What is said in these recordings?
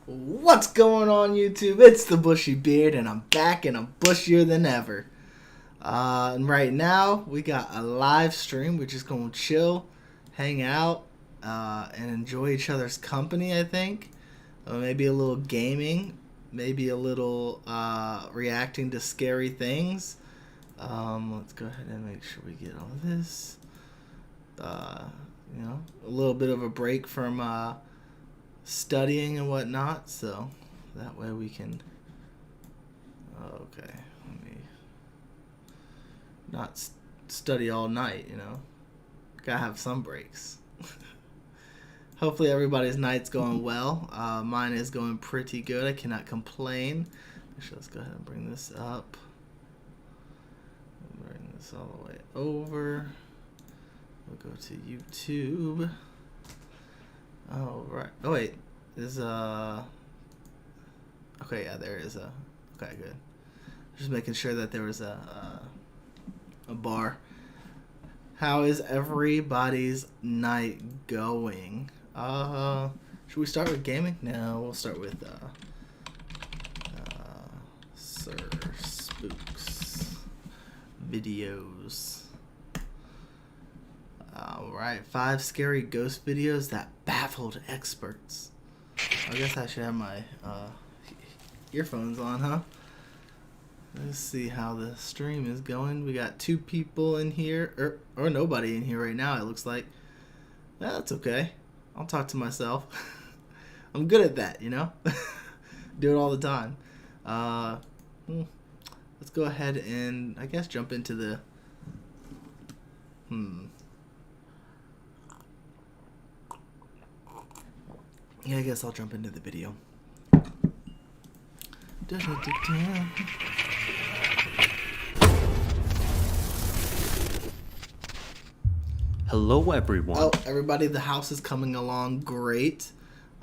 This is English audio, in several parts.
What's going on, YouTube? It's the Bushy Beard, and I'm back, and I'm bushier than ever. And right now, we got a live stream. We're just going to chill, hang out, and enjoy each other's company, I think. Maybe a little gaming, maybe a little reacting to scary things. Let's go ahead and make sure we get all this. A little bit of a break from studying and whatnot, so that way we can let me not study all night, gotta have some breaks. Hopefully everybody's night's going well. Mine is going pretty good. I cannot complain. Actually, let's go ahead and bring this up, bring this all the way over. We'll go to YouTube. Oh, right. Oh, wait. There's okay, yeah, there is a... Okay, good. Just making sure that there was a bar. How is everybody's night going? Should we start with gaming? No, we'll start with Sir Spooks videos. Alright, 5 scary ghost videos that baffled experts. I guess I should have my earphones on, huh? Let's see how the stream is going. We got 2 people in here, or nobody in here right now, it looks like. Yeah, that's okay. I'll talk to myself. I'm good at that, Do it all the time. Let's go ahead and, I guess, jump into the... Yeah, I guess I'll jump into the video. Hello everyone. Oh, everybody, the house is coming along great.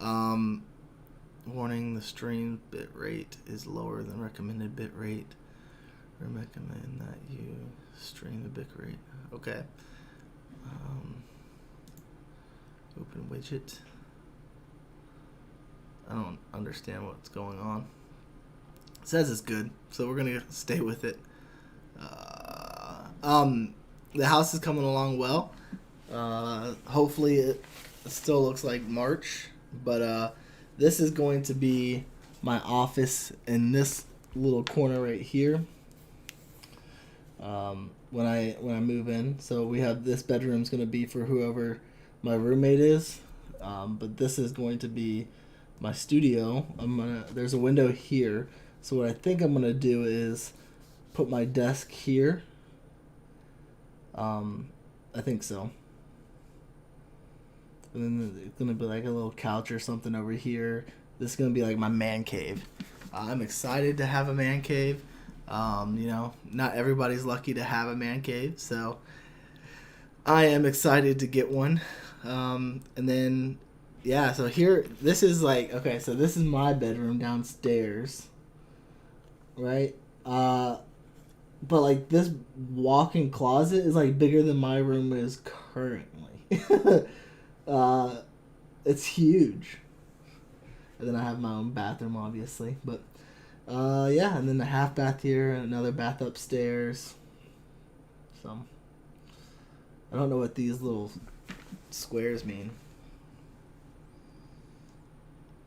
Warning, the stream bitrate is lower than recommended bitrate. We recommend that you stream the bitrate. Okay. Open widget. I don't understand what's going on. It says it's good, so we're gonna stay with it. The house is coming along well. Hopefully it still looks like March, but this is going to be my office in this little corner right here. When I move in, so we have this bedroom's gonna be for whoever my roommate is, but this is going to be my studio. There's a window here, so what I think I'm gonna do is put my desk here. I think so. And then it's gonna be like a little couch or something over here. This is gonna be like my man cave. I'm excited to have a man cave. Not everybody's lucky to have a man cave, so I am excited to get one. And then, yeah, so here, this is like, okay, so this is my bedroom downstairs, right? But like this walk-in closet is like bigger than my room is currently. It's huge. And then I have my own bathroom, obviously, but yeah, and then the half bath here, and another bath upstairs. So I don't know what these little squares mean.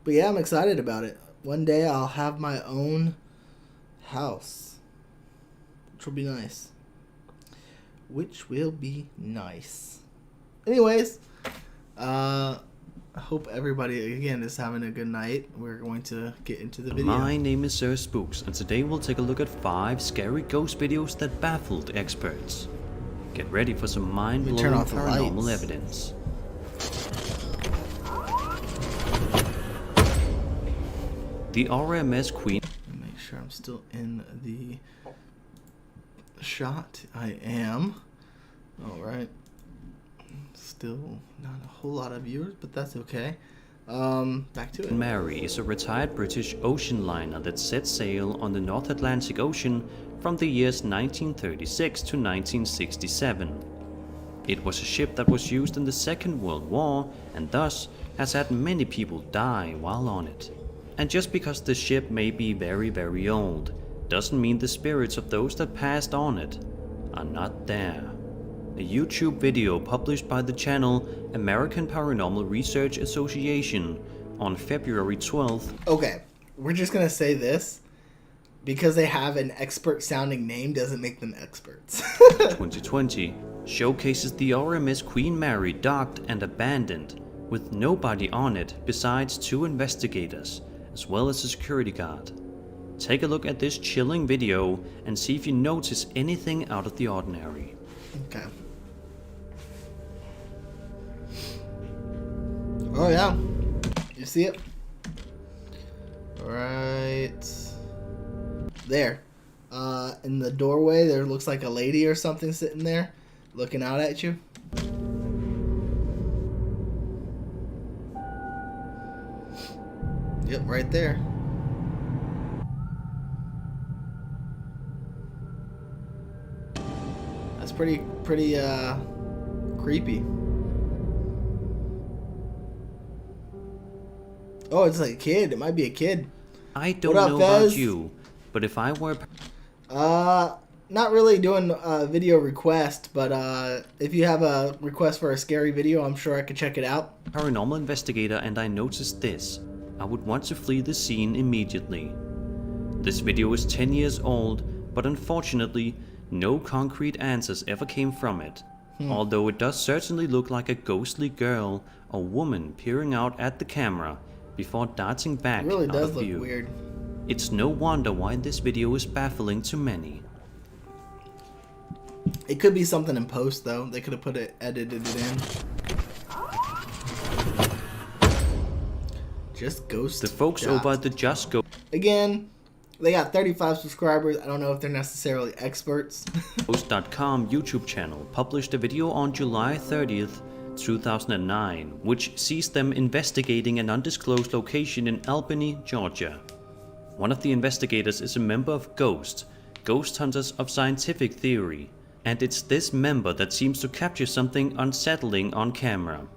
But yeah, I'm excited about it. One day I'll have my own house, which will be nice. Anyways, I hope everybody, again, is having a good night. We're going to get into the video. My name is Sir Spooks, and today we'll take a look at 5 scary ghost videos that baffled experts. Get ready for some mind-blowing paranormal evidence. The RMS Queen. Make sure I'm still in the shot. I am. Alright. Still not a whole lot of viewers, but that's okay. Back to it. Mary is a retired British ocean liner that set sail on the North Atlantic Ocean from the years 1936 to 1967. It was a ship that was used in the Second World War and thus has had many people die while on it. And just because the ship may be very, very old, doesn't mean the spirits of those that passed on it are not there. A YouTube video published by the channel American Paranormal Research Association on February 12th. Okay, we're just gonna say this. Because they have an expert sounding name doesn't make them experts. 2020 showcases the RMS Queen Mary docked and abandoned with nobody on it besides 2 investigators as well as a security guard. Take a look at this chilling video and see if you notice anything out of the ordinary. Okay. Oh yeah. You see it? Right there. In the doorway there looks like a lady or something sitting there looking out at you. Yep, right there. That's pretty creepy. Oh, it's like a kid. It might be a kid. I don't What up, know about Fez? you, but if I were Not really doing a video request, but if you have a request for a scary video, I'm sure I could check it out. paranormal investigator and I noticed this, I would want to flee the scene immediately. This video is 10 years old, but unfortunately, no concrete answers ever came from it. Although it does certainly look like a ghostly girl or woman peering out at the camera before darting back It really out does of look view. weird. It's no wonder why this video is baffling to many. It could be something in post though. They could have edited it in. Just Ghost. The folks Dot. over at the Just Go Again, they got 35 subscribers. I don't know if they're necessarily experts. Ghost.com YouTube channel published a video on July 30th, 2009, which sees them investigating an undisclosed location in Albany, Georgia. One of the investigators is a member of Ghost Hunters of Scientific Theory, and it's this member that seems to capture something unsettling on camera.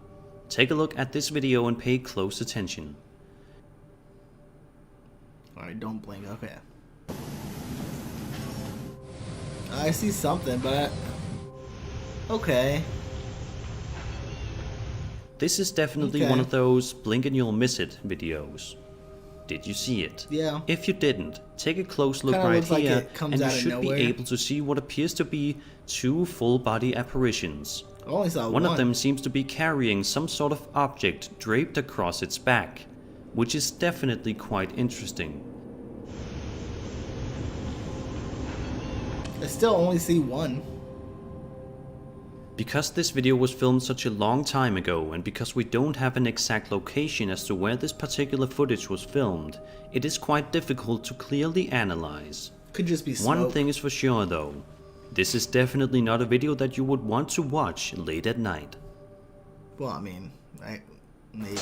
Take a look at this video and pay close attention. Alright, don't blink. Okay. I see something, but... Okay. This is definitely Okay. one of those blink and you'll miss it videos. Did you see it? Yeah. If you didn't, take a close look Kinda right looks like here it comes and you out of should be nowhere. able to see what appears to be 2 full-body apparitions. I only saw One of them seems to be carrying some sort of object draped across its back, which is definitely quite interesting. I still only see one. Because this video was filmed such a long time ago and because we don't have an exact location as to where this particular footage was filmed, it is quite difficult to clearly analyze. Could just be smoke. One thing is for sure though, this is definitely not a video that you would want to watch late at night. Well, I mean, maybe.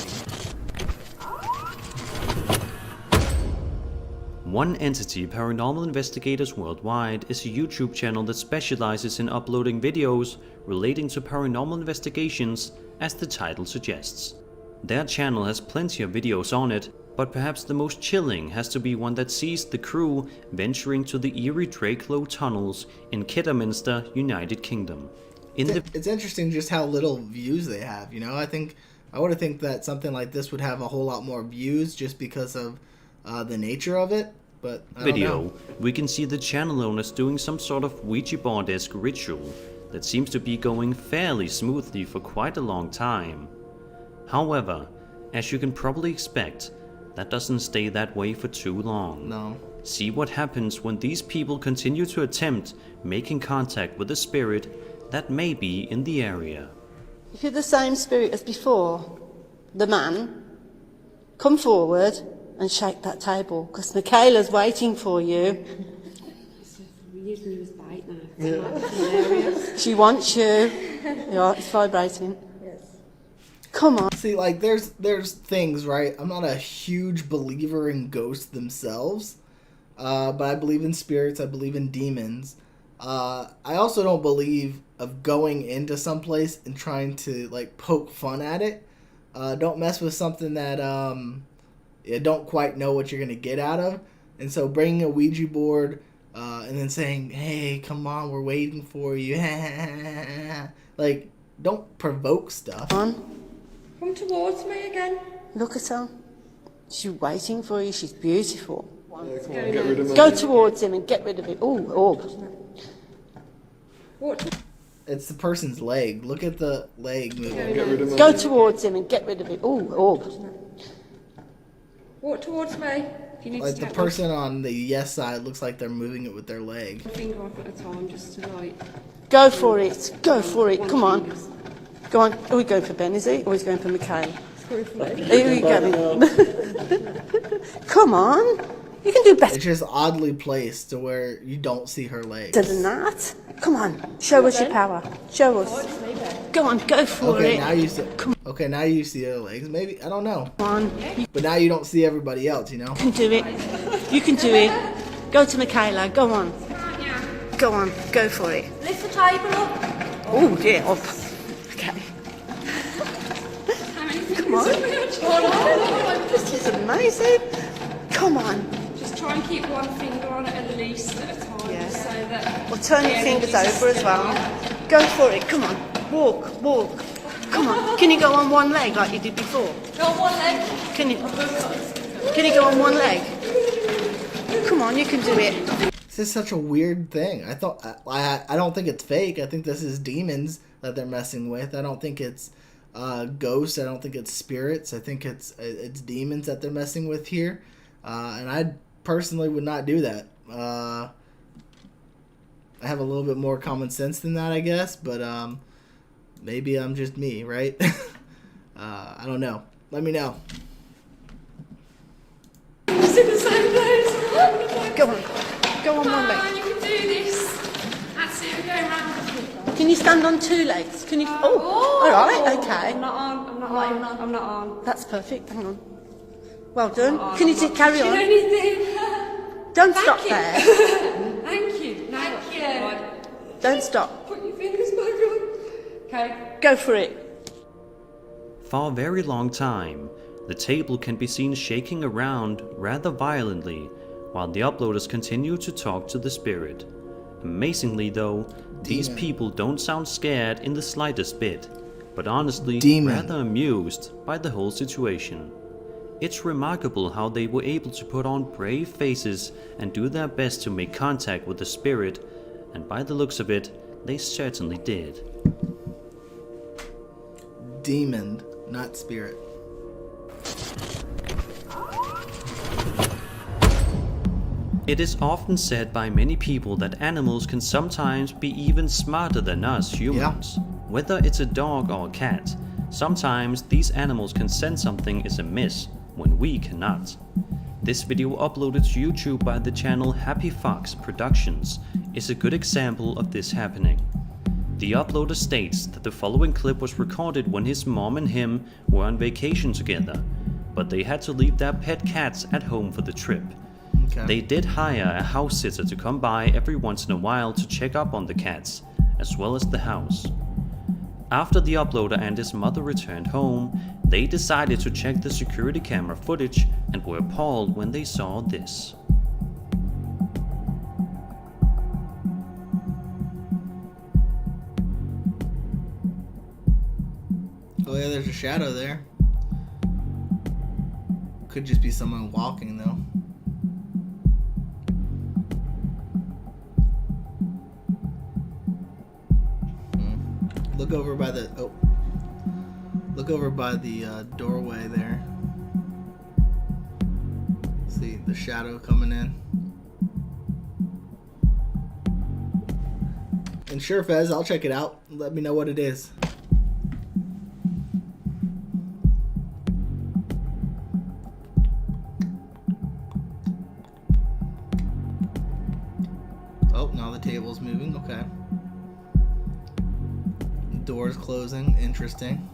One Entity Paranormal Investigators Worldwide is a YouTube channel that specializes in uploading videos relating to paranormal investigations, as the title suggests. Their channel has plenty of videos on it, but perhaps the most chilling has to be one that sees the crew venturing to the Erie Drakelow tunnels in Kidderminster, United Kingdom. It's interesting just how little views they have, you know? I would have think that something like this would have a whole lot more views just because of the nature of it, but I don't video, know. we can see the channel owners doing some sort of Ouija board-esque ritual that seems to be going fairly smoothly for quite a long time. However, as you can probably expect, that doesn't stay that way for too long. No. See what happens when these people continue to attempt making contact with a spirit that may be in the area. If you're the same spirit as before, the man, come forward and shake that table, because Michaela's waiting for you. We're using it as bait now. Hilarious. She wants you. Yeah, it's vibrating. Yes. Come on. See, like, there's things, right? I'm not a huge believer in ghosts themselves, but I believe in spirits, I believe in demons. I also don't believe of going into some place and trying to, like, poke fun at it. Don't mess with something that, you don't quite know what you're gonna get out of. And so bringing a Ouija board and then saying, "Hey, come on, we're waiting for you," like, don't provoke stuff. Come on, Come towards me again. look at her. She's waiting for you. She's beautiful. Get rid of him. Go towards him and get rid of it. Oh, orb. Walk, to- It's the person's leg. Look at the leg moving. Get rid of him. Go towards him and get rid of it. Oh, orb. walk towards me. If you need Like to the take person on the yes side looks like they're moving it with their leg. one finger off at a time, just to like. Go for it. Go for it. one Come on. fingers. Go on. Are we going for Ben, is he? Or is he going for Michaela? Sorry for that. Here we go. Come on. You can do better It's just oddly placed to where you don't see her legs. than that. Come on. Show us your power. Show us. Go on. Go for Okay, it. now you see. Okay, now you see her legs. Maybe, I don't know. Come on. You But now you don't see everybody else. You know. can do it. You can do it. Go to Michaela. Go on. Go on. Go for it. Lift the table up. Oh, dear. Up. Okay. Come on. This is amazing. Come on. Just try and keep one finger on it at least at a time, Yeah. so that. Well, turn your the fingers energy's over as well. Go for it. Come on. Walk. Walk. Come on. Can you go on one leg like you did before? Go on one leg. Can you go on one leg? Come on. You can do it. This is such a weird thing. I don't think it's fake. I think this is demons that they're messing with. I don't think it's ghosts. I don't think it's spirits. I think it's demons that they're messing with here. And I personally would not do that. I have a little bit more common sense than that, I guess. But maybe I'm just me, right? I don't know. Let me know. It's in the same place. Go on. Go on one leg. You can do this. That's it. We're going round. Can you stand on two legs? Can you? Oh, all right. Okay. I'm not on. I'm not on. I'm not on. That's perfect. Hang on. Well done. Can you carry Do on? anything. Don't stop you. there. Thank you. Thank you. Don't stop. Put your fingers back on. Okay. Go for it. For a very long time, the table can be seen shaking around rather violently while the uploaders continue to talk to the spirit. Amazingly though, these people don't sound scared in the slightest bit, but honestly rather amused by the whole situation. It's remarkable how they were able to put on brave faces and do their best to make contact with the spirit, and by the looks of it, they certainly did. Demon, not spirit. It is often said by many people that animals can sometimes be even smarter than us humans. Whether it's a dog or a cat, sometimes these animals can sense something is amiss when we cannot. This video uploaded to YouTube by the channel Happy Fox Productions is a good example of this happening. The uploader states that the following clip was recorded when his mom and him were on vacation together, but they had to leave their pet cats at home for the trip. Okay. They did hire a house sitter to come by every once in a while to check up on the cats, as well as the house. After the uploader and his mother returned home, they decided to check the security camera footage and were appalled when they saw this. Oh yeah, there's a shadow there. Could just be someone walking though. Look over by the doorway there. See the shadow coming in. And sure, Fez, I'll check it out. Let me know what it is. Oh, now the table's moving. Okay. Doors closing. Interesting.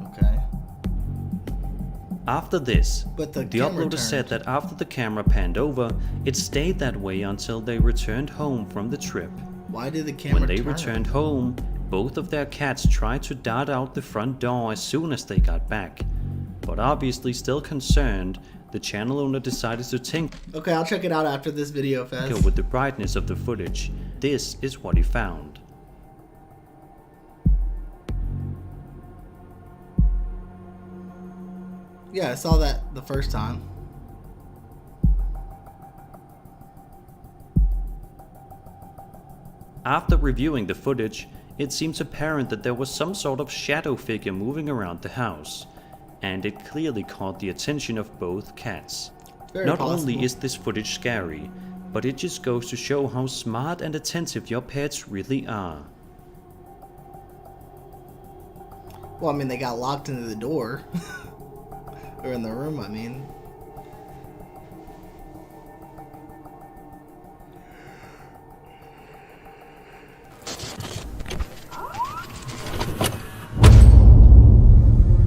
Okay. After this, But the the camera uploader said turned. that after the camera panned over, it stayed that way until they returned home from the trip. Why did the camera When they turn? returned home, Both of their cats tried to dart out the front door as soon as they got back, but obviously still concerned, the channel owner decided to tinker Okay, I'll check it out after this video, Fez. with the brightness of the footage. This is what he found. Yeah, I saw that the first time. After reviewing the footage, it seems apparent that there was some sort of shadow figure moving around the house, and it clearly caught the attention of both cats. Very Not possible. only is this footage scary, but it just goes to show how smart and attentive your pets really are. Well, I mean, they got locked into the door. Or in the room, I mean.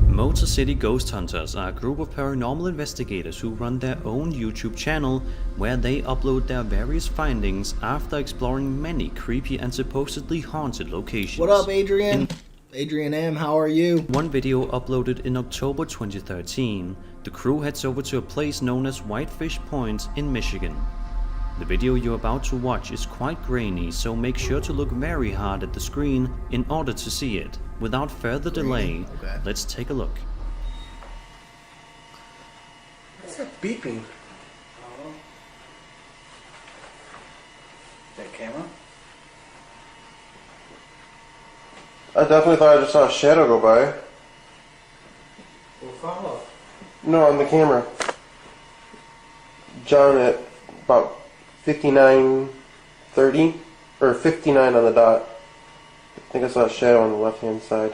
Motor City Ghost Hunters are a group of paranormal investigators who run their own YouTube channel where they upload their various findings after exploring many creepy and supposedly haunted locations. What up, Adrian? Adrian M, how are you? One video uploaded in October 2013, the crew heads over to a place known as Whitefish Point in Michigan. The video you're about to watch is quite grainy, so make sure to look very hard at the screen in order to see it. Without further delay, Okay. let's take a look. What's that beeping? That camera? I definitely thought I just saw a shadow go by. We'll follow. No, on the camera. John at about 59:30, or 59 on the dot. I think I saw a shadow on the left-hand side.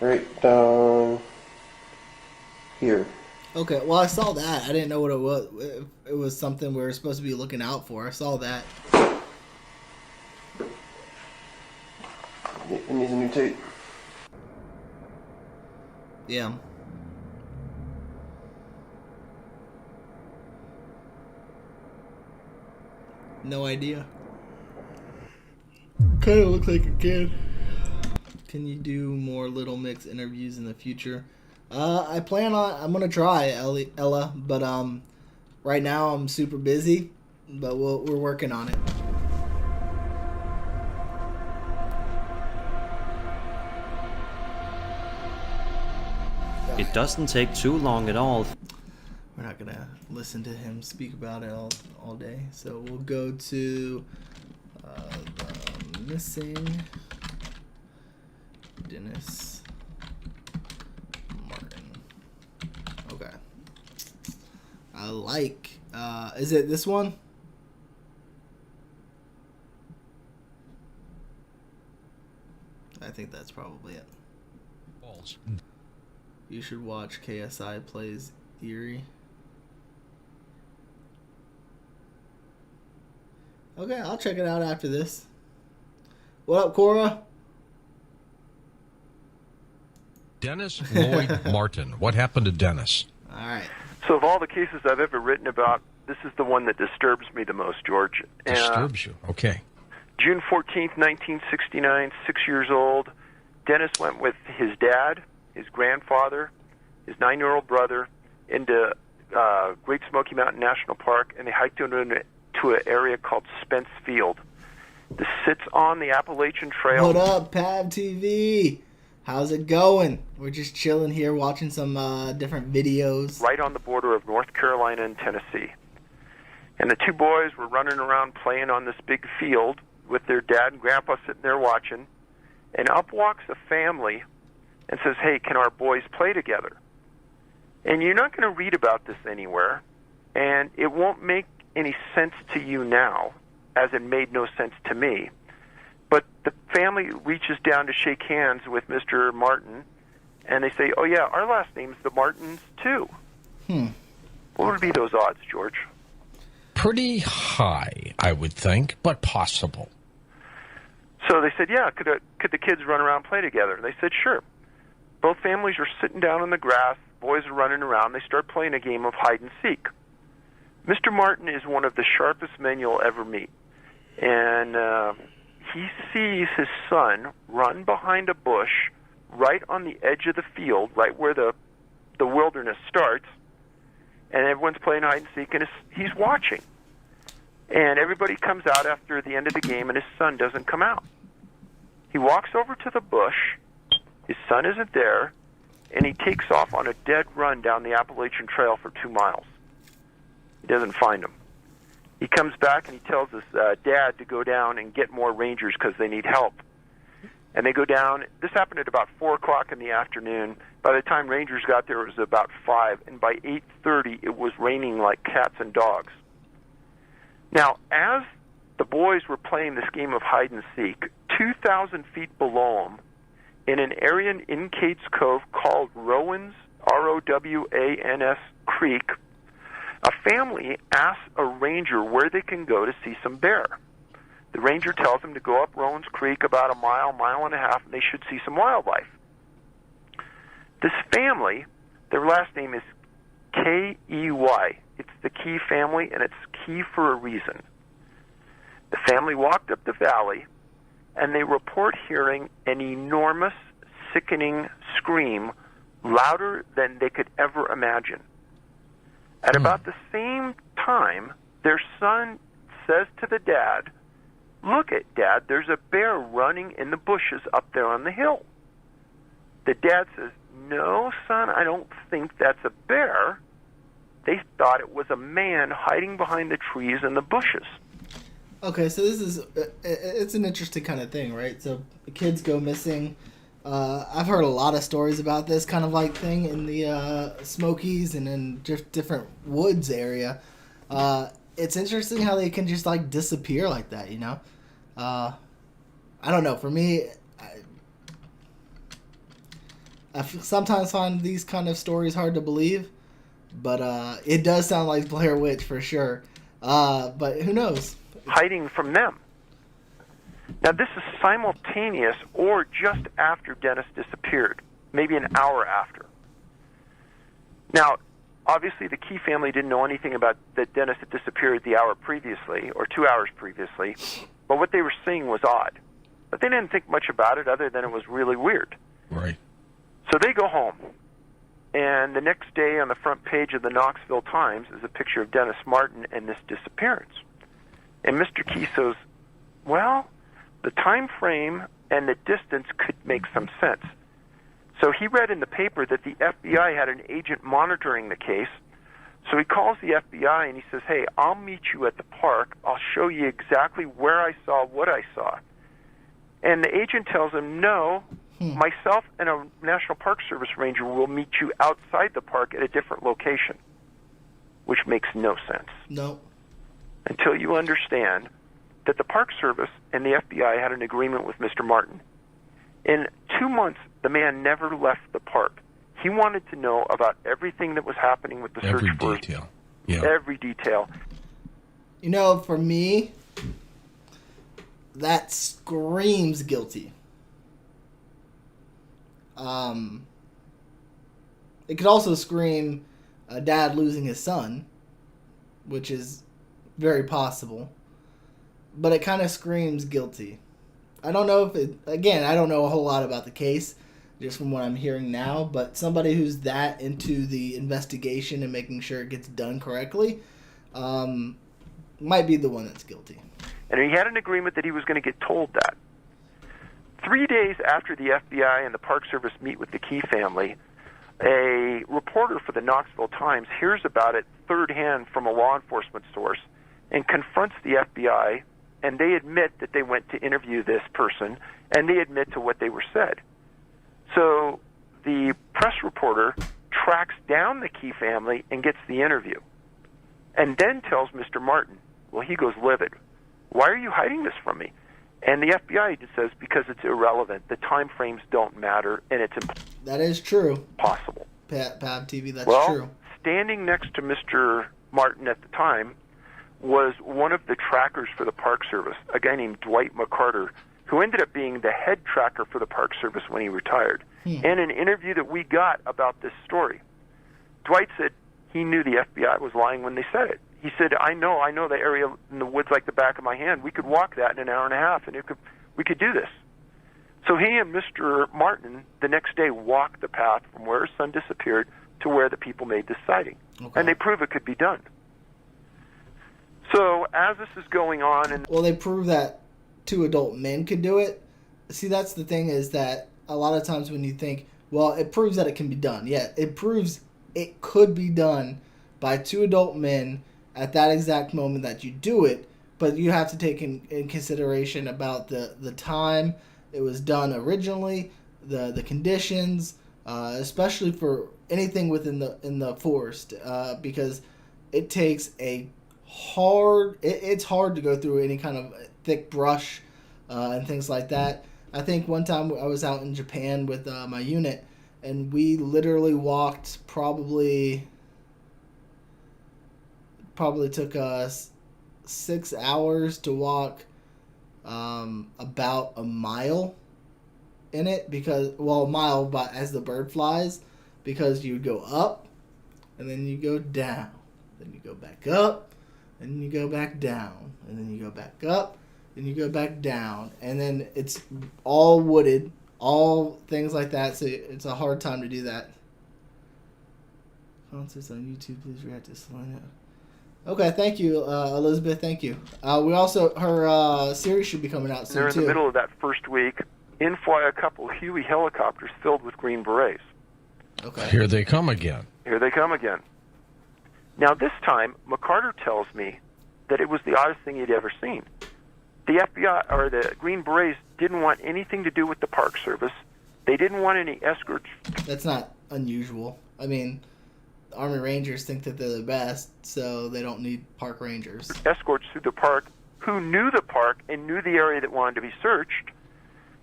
Right down here. Okay, well, I saw that. I didn't know what it was. It was something we were supposed to be looking out for. I saw that. It needs a new tape. Yeah. No idea. Kind of looks like a kid. Can you do more Little Mix interviews in the future? I plan on. I'm gonna try, Ella, but right now I'm super busy. But we're working on it. It doesn't take too long at all. We're not gonna listen to him speak about it all day. So we'll go to the missing Dennis Martin. Okay. I like. Is it this one? I think that's probably it. You should watch KSI Plays Eerie. Okay, I'll check it out after this. What up, Cora? Dennis Lloyd Martin. What happened to Dennis? All right. So of all the cases I've ever written about, this is the one that disturbs me the most, George. Disturbs you. Okay. June 14th, 1969, 6 years old. Dennis went with his dad, his grandfather, his 9-year-old brother into Great Smoky Mountain National Park, and they hiked into an area called Spence Field. This sits on the Appalachian Trail. What up, Pav TV? How's it going? We're just chilling here watching some different videos. Right on the border of North Carolina and Tennessee. And the two boys were running around playing on this big field with their dad and grandpa sitting there watching. And up walks a family and says, "Hey, can our boys play together?" And you're not going to read about this anywhere, and it won't make any sense to you now, as it made no sense to me. But the family reaches down to shake hands with Mr. Martin, and they say, "Oh yeah, our last name's the Martins too." What would be those odds, George? Pretty high, I would think, but possible. So they said, "Yeah, could the kids run around and play together?" And they said, "Sure." Both families are sitting down on the grass. Boys are running around. They start playing a game of hide and seek. Mr. Martin is one of the sharpest men you'll ever meet, and he sees his son run behind a bush right on the edge of the field, right where the wilderness starts, and everyone's playing hide and seek, and he's watching. And everybody comes out after the end of the game, and his son doesn't come out. He walks over to the bush. His son isn't there, and he takes off on a dead run down the Appalachian Trail for 2 miles. He doesn't find him. He comes back, and he tells his dad to go down and get more rangers because they need help. And they go down. This happened at about 4 o'clock in the afternoon. By the time rangers got there, it was about 5. And by 8:30, it was raining like cats and dogs. Now, as the boys were playing this game of hide and seek, 2,000 feet below them, in an area in Cades Cove called Rowans, R-O-W-A-N-S Creek, a family asks a ranger where they can go to see some bear. The ranger tells them to go up Rowans Creek about a mile and a half, and they should see some wildlife. This family, their last name is K-E-Y. It's the Key family, and it's Key for a reason. The family walked up the valley, and they report hearing an enormous, sickening scream, louder than they could ever imagine. At about the same time, their son says to the dad, "Look at Dad, there's a bear running in the bushes up there on the hill." The dad says, "No, son, I don't think that's a bear." They thought it was a man hiding behind the trees and the bushes. Okay, so this is it's an interesting kind of thing, right? So the kids go missing. I've heard a lot of stories about this kind of like thing in the Smokies and in just different woods area. It's interesting how they can just like disappear like that, you know? I don't know. For me, I sometimes find these kind of stories hard to believe, but it does sound like Blair Witch for sure. But who knows? Hiding from them. Now, this is simultaneous or just after Dennis disappeared, maybe an hour after. Now, obviously, the Key family didn't know anything about that Dennis had disappeared the hour previously or 2 hours previously, but what they were seeing was odd. But they didn't think much about it other than it was really weird. Right. So they go home, and the next day on the front page of the Knoxville Times is a picture of Dennis Martin and this disappearance. And Mr. Key says, well, the time frame and the distance could make some sense. So he read in the paper that the FBI had an agent monitoring the case. So he calls the FBI and he says, hey, I'll meet you at the park. I'll show you exactly where I saw what I saw. And the agent tells him, no, myself and a National Park Service ranger will meet you outside the park at a different location, which makes no sense. No. Until you understand that the Park Service and the FBI had an agreement with Mr. Martin. In 2 months, the man never left the park. He wanted to know about everything that was happening with the search for detail. Yeah. every detail. You know, for me, that screams guilty. It could also scream a dad losing his son, which is very possible. But it kind of screams guilty. I don't know if it... Again, I don't know a whole lot about the case, just from what I'm hearing now, but somebody who's that into the investigation and making sure it gets done correctly might be the one that's guilty. And he had an agreement that he was going to get told that. 3 days after the FBI and the Park Service meet with the Key family, a reporter for the Knoxville Times hears about it third hand from a law enforcement source and confronts the FBI, and they admit that they went to interview this person, and they admit to what they were said. So the press reporter tracks down the Key family and gets the interview, and then tells Mr. Martin, well, he goes livid. Why are you hiding this from me? And the FBI agent says, because it's irrelevant. The time frames don't matter, and it's That is true. impossible. Pab TV, that's Well, true. standing next to Mr. Martin at the time was one of the trackers for the Park Service, a guy named Dwight McCarter, who ended up being the head tracker for the Park Service when he retired. In an interview that we got about this story, Dwight said he knew the FBI was lying when they said it. He said, I know the area in the woods like the back of my hand. We could walk that in an hour and a half, and We could do this. So he and Mr. Martin the next day walked the path from where his son disappeared to where the people made this sighting. Okay. And they prove it could be done. So as this is going on, and Well, they prove that 2 adult men could do it. See, that's the thing, is that a lot of times when you think, well, it proves that it can be done. Yeah, it proves it could be done by 2 adult men at that exact moment that you do it, but you have to take in consideration about the time it was done originally, the conditions, especially for anything within the forest, because it takes it's hard to go through any kind of thick brush and things like that. I think one time I was out in Japan with my unit, and we literally walked probably took us 6 hours to walk about a mile in it, because, well, a mile but as the bird flies, because you go up and then you go down, then you go back up and you go back down, and then you go back up and you go back down, and then it's all wooded, all things like that, so it's a hard time to do that. Concerts on YouTube, please react to Selena. Okay, thank you, Elizabeth. Thank you. We also, her series should be coming out soon, they're in too. the middle of that first week, in fly a couple Huey helicopters filled with Green Berets. Okay. Here they come again. Here they come again. Now this time, McCarter tells me that it was the oddest thing he'd ever seen. The FBI, or the Green Berets, didn't want anything to do with the Park Service. They didn't want any escorts. That's not unusual. I mean, the Army Rangers think that they're the best, so they don't need park rangers. Escorts through the park who knew the park and knew the area that wanted to be searched.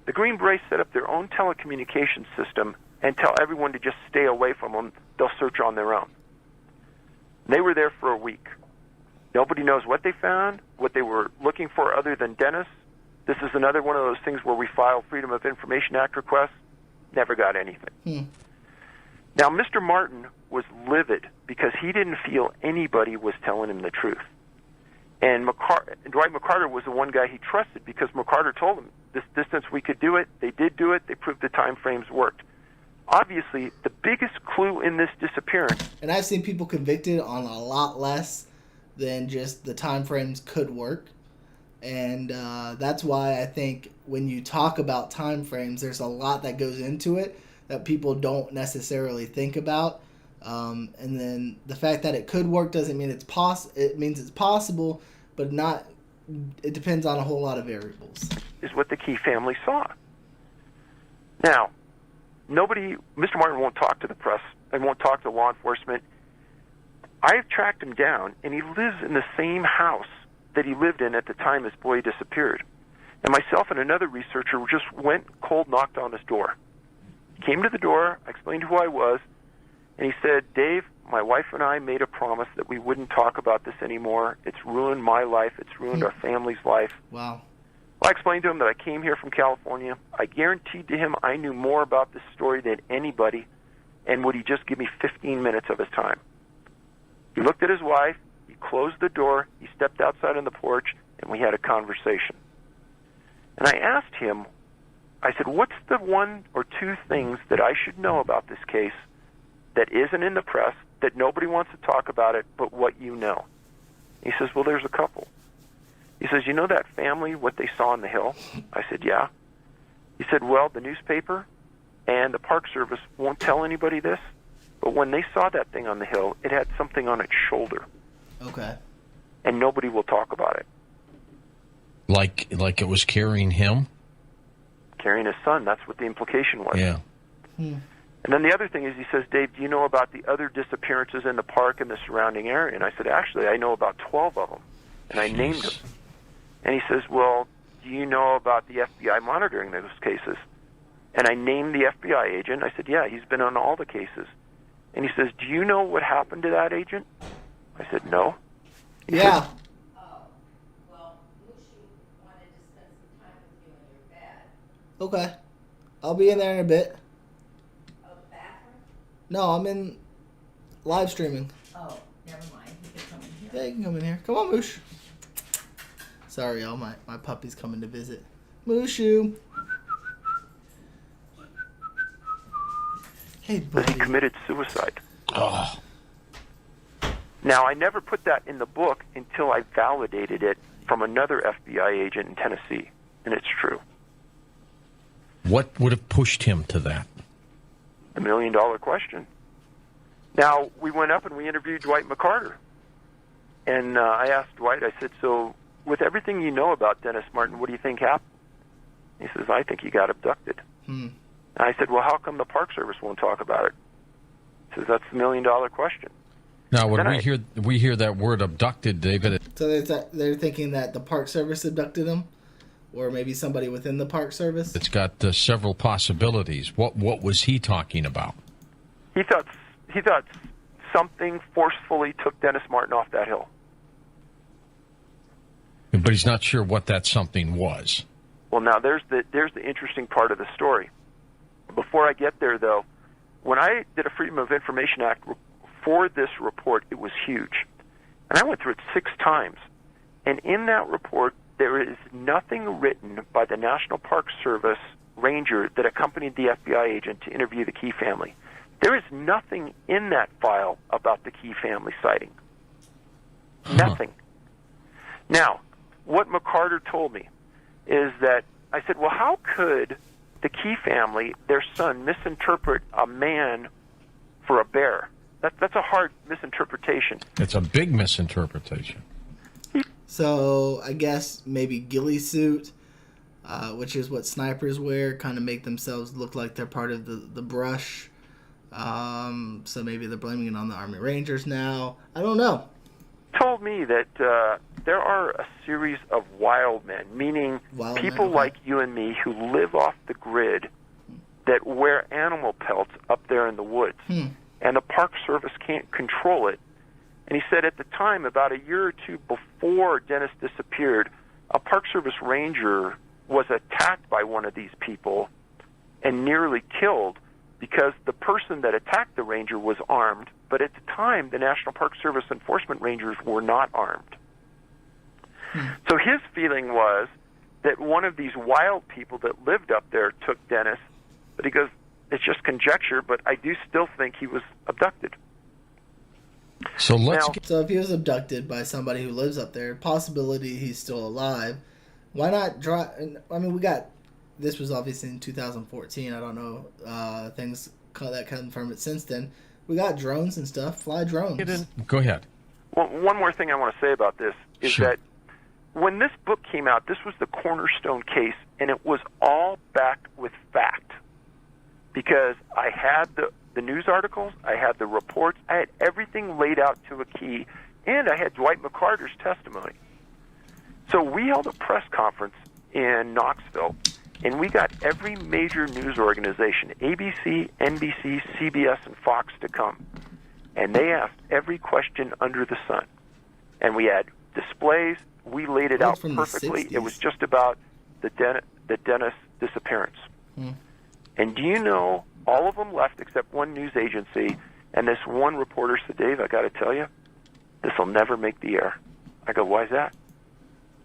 The Green Berets set up their own telecommunications system and tell everyone to just stay away from them. They'll search on their own. They were there for a week. Nobody knows what they found, what they were looking for other than Dennis. This is another one of those things where we file Freedom of Information Act requests. Never got anything. Now, Mr. Martin was livid because he didn't feel anybody was telling him the truth. And Dwight McCarter was the one guy he trusted, because McCarter told him, this distance we could do it. They did do it. They proved the time frames worked. Obviously, the biggest clue in this disappearance... And I've seen people convicted on a lot less than just the time frames could work. And that's why I think when you talk about time frames, there's a lot that goes into it that people don't necessarily think about. And then the fact that it could work doesn't mean it means it's possible, but not. It depends on a whole lot of variables. Is what the Key family saw. Now, Mr. Martin won't talk to the press and won't talk to law enforcement. I've tracked him down, and he lives in the same house that he lived in at the time his boy disappeared. And myself and another researcher just went cold, knocked on his door. He came to the door, I explained who I was, and he said, Dave, my wife and I made a promise that we wouldn't talk about this anymore. It's ruined my life. It's ruined our family's life. Wow. Well, I explained to him that I came here from California. I guaranteed to him I knew more about this story than anybody, and would he just give me 15 minutes of his time? He looked at his wife, he closed the door, he stepped outside on the porch, and we had a conversation. And I asked him, I said, what's the 1 or 2 things that I should know about this case that isn't in the press, that nobody wants to talk about it, but what you know? He says, well, there's a couple. He says, you know that family, what they saw on the hill? I said, yeah. He said, well, the newspaper and the Park Service won't tell anybody this, but when they saw that thing on the hill, it had something on its shoulder. Okay. And nobody will talk about it. Like it was carrying him? Carrying his son, that's what the implication was. Yeah. And then the other thing is, he says, Dave, do you know about the other disappearances in the park and the surrounding area? And I said, actually, I know about 12 of them. And I named them. And he says, well, do you know about the FBI monitoring those cases? And I named the FBI agent. I said, yeah, he's been on all the cases. And he says, do you know what happened to that agent? I said, no. Yeah. Okay. I'll be in there in a bit. No, I'm in live streaming. Oh, never mind. You can come in here. Yeah, you can come in here. Come on, Moosh. Sorry, y'all. My puppy's coming to visit. Mushu. Hey, that buddy. he committed suicide. Oh, Now, I never put that in the book until I validated it from another FBI agent in Tennessee, and it's true. what would have pushed him to that? The $1 million question. Now, we went up and we interviewed Dwight McCarter. And I asked Dwight, I said, so with everything you know about Dennis Martin, what do you think happened? He says, I think he got abducted. And I said, well, how come the Park Service won't talk about it? He says, that's the $1 million question. Now, when Then we hear that word abducted, David, So they're thinking that the Park Service abducted him, or maybe somebody within the Park Service. it's got several possibilities. What was he talking about? He thought something forcefully took Dennis Martin off that hill. But he's not sure what that something was. Well, now there's the interesting part of the story. Before I get there, though, when I did a Freedom of Information Act for this report, it was huge. And I went through it 6 times. And in that report, there is nothing written by the National Park Service ranger that accompanied the FBI agent to interview the Key family. There is nothing in that file about the Key family sighting. Nothing. Now, what McCarter told me is that I said, well, how could the Key family, their son, misinterpret a man for a bear? That's a hard misinterpretation. It's a big misinterpretation. So I guess maybe ghillie suit, which is what snipers wear, kind of make themselves look like they're part of the brush. So maybe they're blaming it on the Army Rangers now. I don't know. Told me that there are a series of wild men, meaning Wild people men, okay. like you and me who live off the grid that wear animal pelts up there in the woods. And the Park Service can't control it. And he said at the time, about a year or two before Dennis disappeared, a Park Service ranger was attacked by one of these people and nearly killed because the person that attacked the ranger was armed, but at the time, the National Park Service enforcement rangers were not armed. So his feeling was that one of these wild people that lived up there took Dennis, but he goes, it's just conjecture, but I do still think he was abducted. So let's Now- get, So if he was abducted by somebody who lives up there, possibility he's still alive. Why not draw? I mean, this was obviously in 2014. I don't know things that confirmed it since then. We got drones and stuff. Fly drones. go ahead. Well, one more thing I want to say about this is Sure. that when this book came out, this was the cornerstone case, and it was all backed with fact. Because I had the news articles, I had the reports, I had everything laid out to a key, and I had Dwight McCarter's testimony. So we held a press conference in Knoxville, and we got every major news organization, ABC, NBC, CBS, and Fox to come. And they asked every question under the sun. And we had displays, we laid it That's out from the perfectly. 60s. It was just about the Dennis disappearance. And do you know, all of them left except one news agency, and this one reporter said, Dave, I got to tell you, this will never make the air. I go, why is that?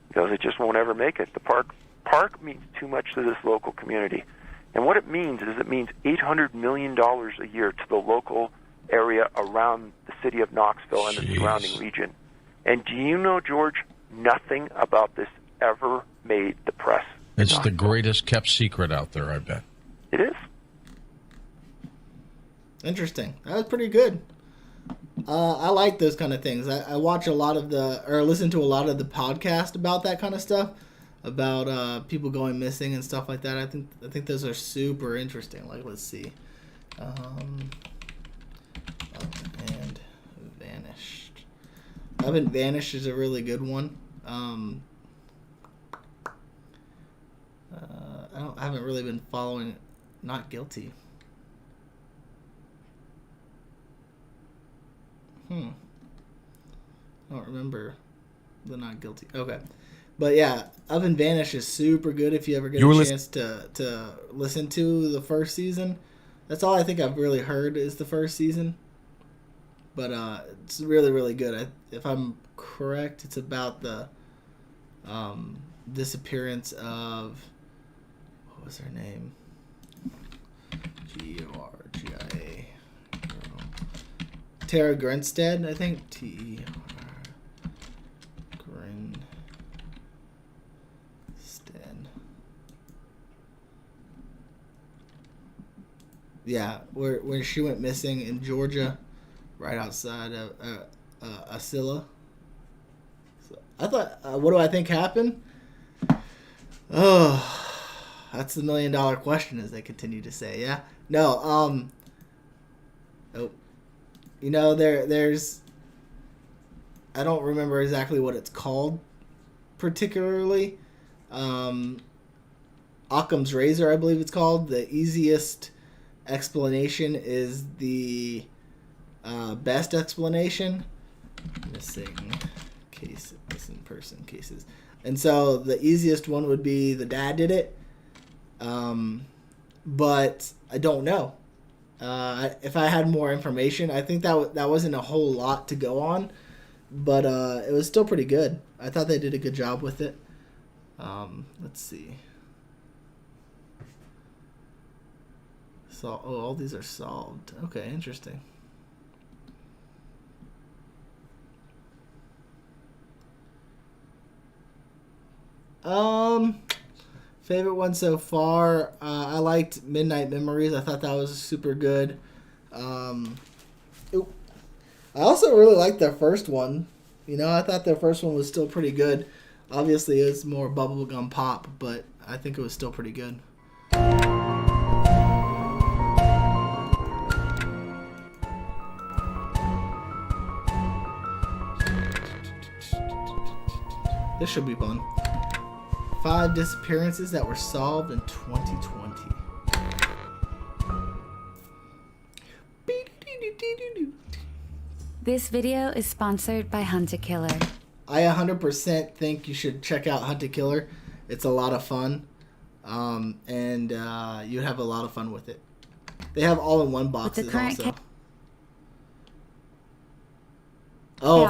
He goes, it just won't ever make it. The park means too much to this local community. And what it means is it means $800 million a year to the local area around the city of Knoxville and the Jeez. surrounding region. And do you know, George, nothing about this ever made the press. It's the greatest kept secret out there, I bet. It is. Interesting. That was pretty good. I like those kind of things. I watch a lot of listen to a lot of the podcast about that kind of stuff, about people going missing and stuff like that. I think those are super interesting. Like, let's see, Up and Vanished. Up and Vanished is a really good one. I haven't really been following Not Guilty. I don't remember the Not Guilty. Okay. But yeah, Up and Vanish is super good if you ever get a chance to listen to the first season. That's all I think I've really heard is the first season. But it's really, really good. If I'm correct, it's about the disappearance of what was her name? Georgia. Tara Grinstead, I think. T-E-R. Grinstead. Yeah, where she went missing in Georgia, right outside of Asilla. So I thought, what do I think happened? Oh, that's the $1 million question, as they continue to say. Yeah, no, oh, you know, there's, I don't remember exactly what it's called, particularly. Occam's razor, I believe it's called. The easiest explanation is the best explanation. Missing person cases. And so the easiest one would be the dad did it. But I don't know. If I had more information, I think that wasn't a whole lot to go on. But it was still pretty good. I thought they did a good job with it. Let's see. So, all these are solved. Okay, interesting. Favorite one so far, I liked Midnight Memories. I thought that was super good. I also really liked their first one. You know, I thought their first one was still pretty good. Obviously, it's more bubblegum pop, but I think it was still pretty good. This should be fun. 5 disappearances that were solved in 2020. This video is sponsored by Hunt a Killer. I 100% think you should check out Hunt a Killer. It's a lot of fun. And you'd have a lot of fun with it. They have all-in-one boxes also.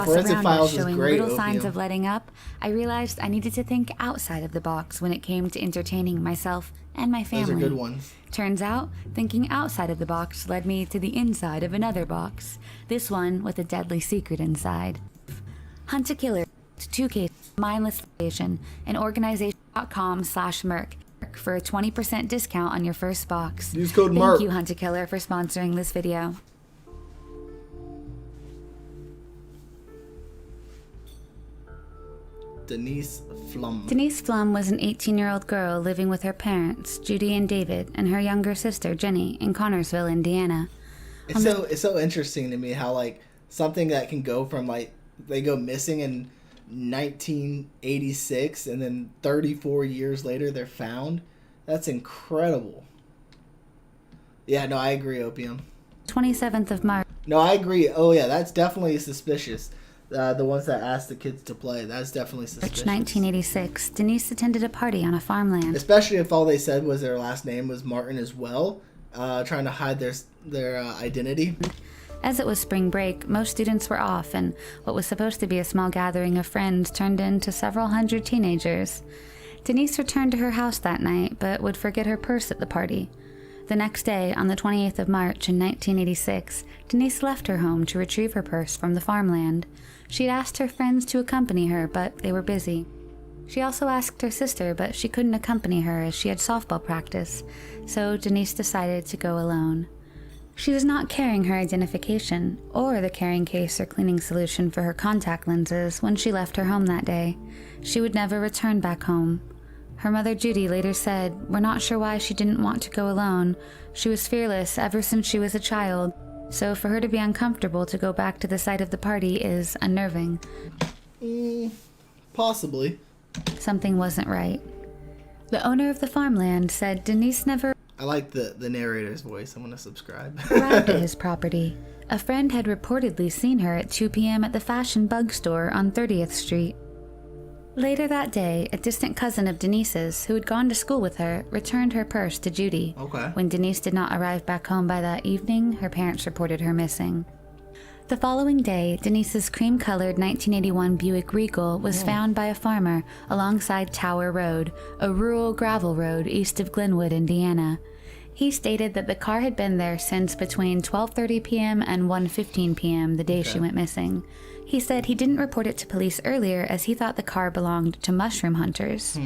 Forensic Files is showing great. little signs Opium. of letting up, I realized I needed to think outside of the box when it came to entertaining myself and my family. Those are good ones. Turns out, thinking outside of the box led me to the inside of another box. This one with a deadly secret inside. Hunt a Killer, 2K, mindless station, and organization.com/Merc for a 20% discount on your first box. Use code MERC. Thank you, Hunt a Killer, for sponsoring this video. Denise Flum. Denise Flum was an 18-year-old girl living with her parents, Judy and David, and her younger sister, Jenny, in Connorsville, Indiana. It's so interesting to me how, like, something that can go from, like, they go missing in 1986 and then 34 years later they're found. That's incredible. Yeah, no, I agree, Opium. 27th of March. No, I agree. Oh, yeah, that's definitely suspicious. The ones that asked the kids to play, that's definitely suspicious. 1986, Denise attended a party on a farmland. Especially if all they said was their last name was Martin as well, trying to hide their identity. As it was spring break, most students were off, and what was supposed to be a small gathering of friends turned into several hundred teenagers. Denise returned to her house that night, but would forget her purse at the party. The next day, on the 28th of March in 1986, Denise left her home to retrieve her purse from the farmland. She'd asked her friends to accompany her, but they were busy. She also asked her sister, but she couldn't accompany her as she had softball practice, so Denise decided to go alone. She was not carrying her identification, or the carrying case or cleaning solution for her contact lenses when she left her home that day. She would never return back home. Her mother Judy later said, "We're not sure why she didn't want to go alone. She was fearless ever since she was a child. So for her to be uncomfortable to go back to the site of the party is unnerving." Possibly. Something wasn't right. The owner of the farmland said Denise never I like the narrator's voice. I'm going to subscribe. arrived at his property. A friend had reportedly seen her at 2 p.m. at the Fashion Bug Store on 30th Street. Later that day, a distant cousin of Denise's, who had gone to school with her, returned her purse to Judy. Okay. When Denise did not arrive back home by that evening, her parents reported her missing. The following day, Denise's cream-colored 1981 Buick Regal was found by a farmer alongside Tower Road, a rural gravel road east of Glenwood, Indiana. He stated that the car had been there since between 12:30 p.m. and 1:15 p.m. the day she went missing. He said he didn't report it to police earlier as he thought the car belonged to mushroom hunters.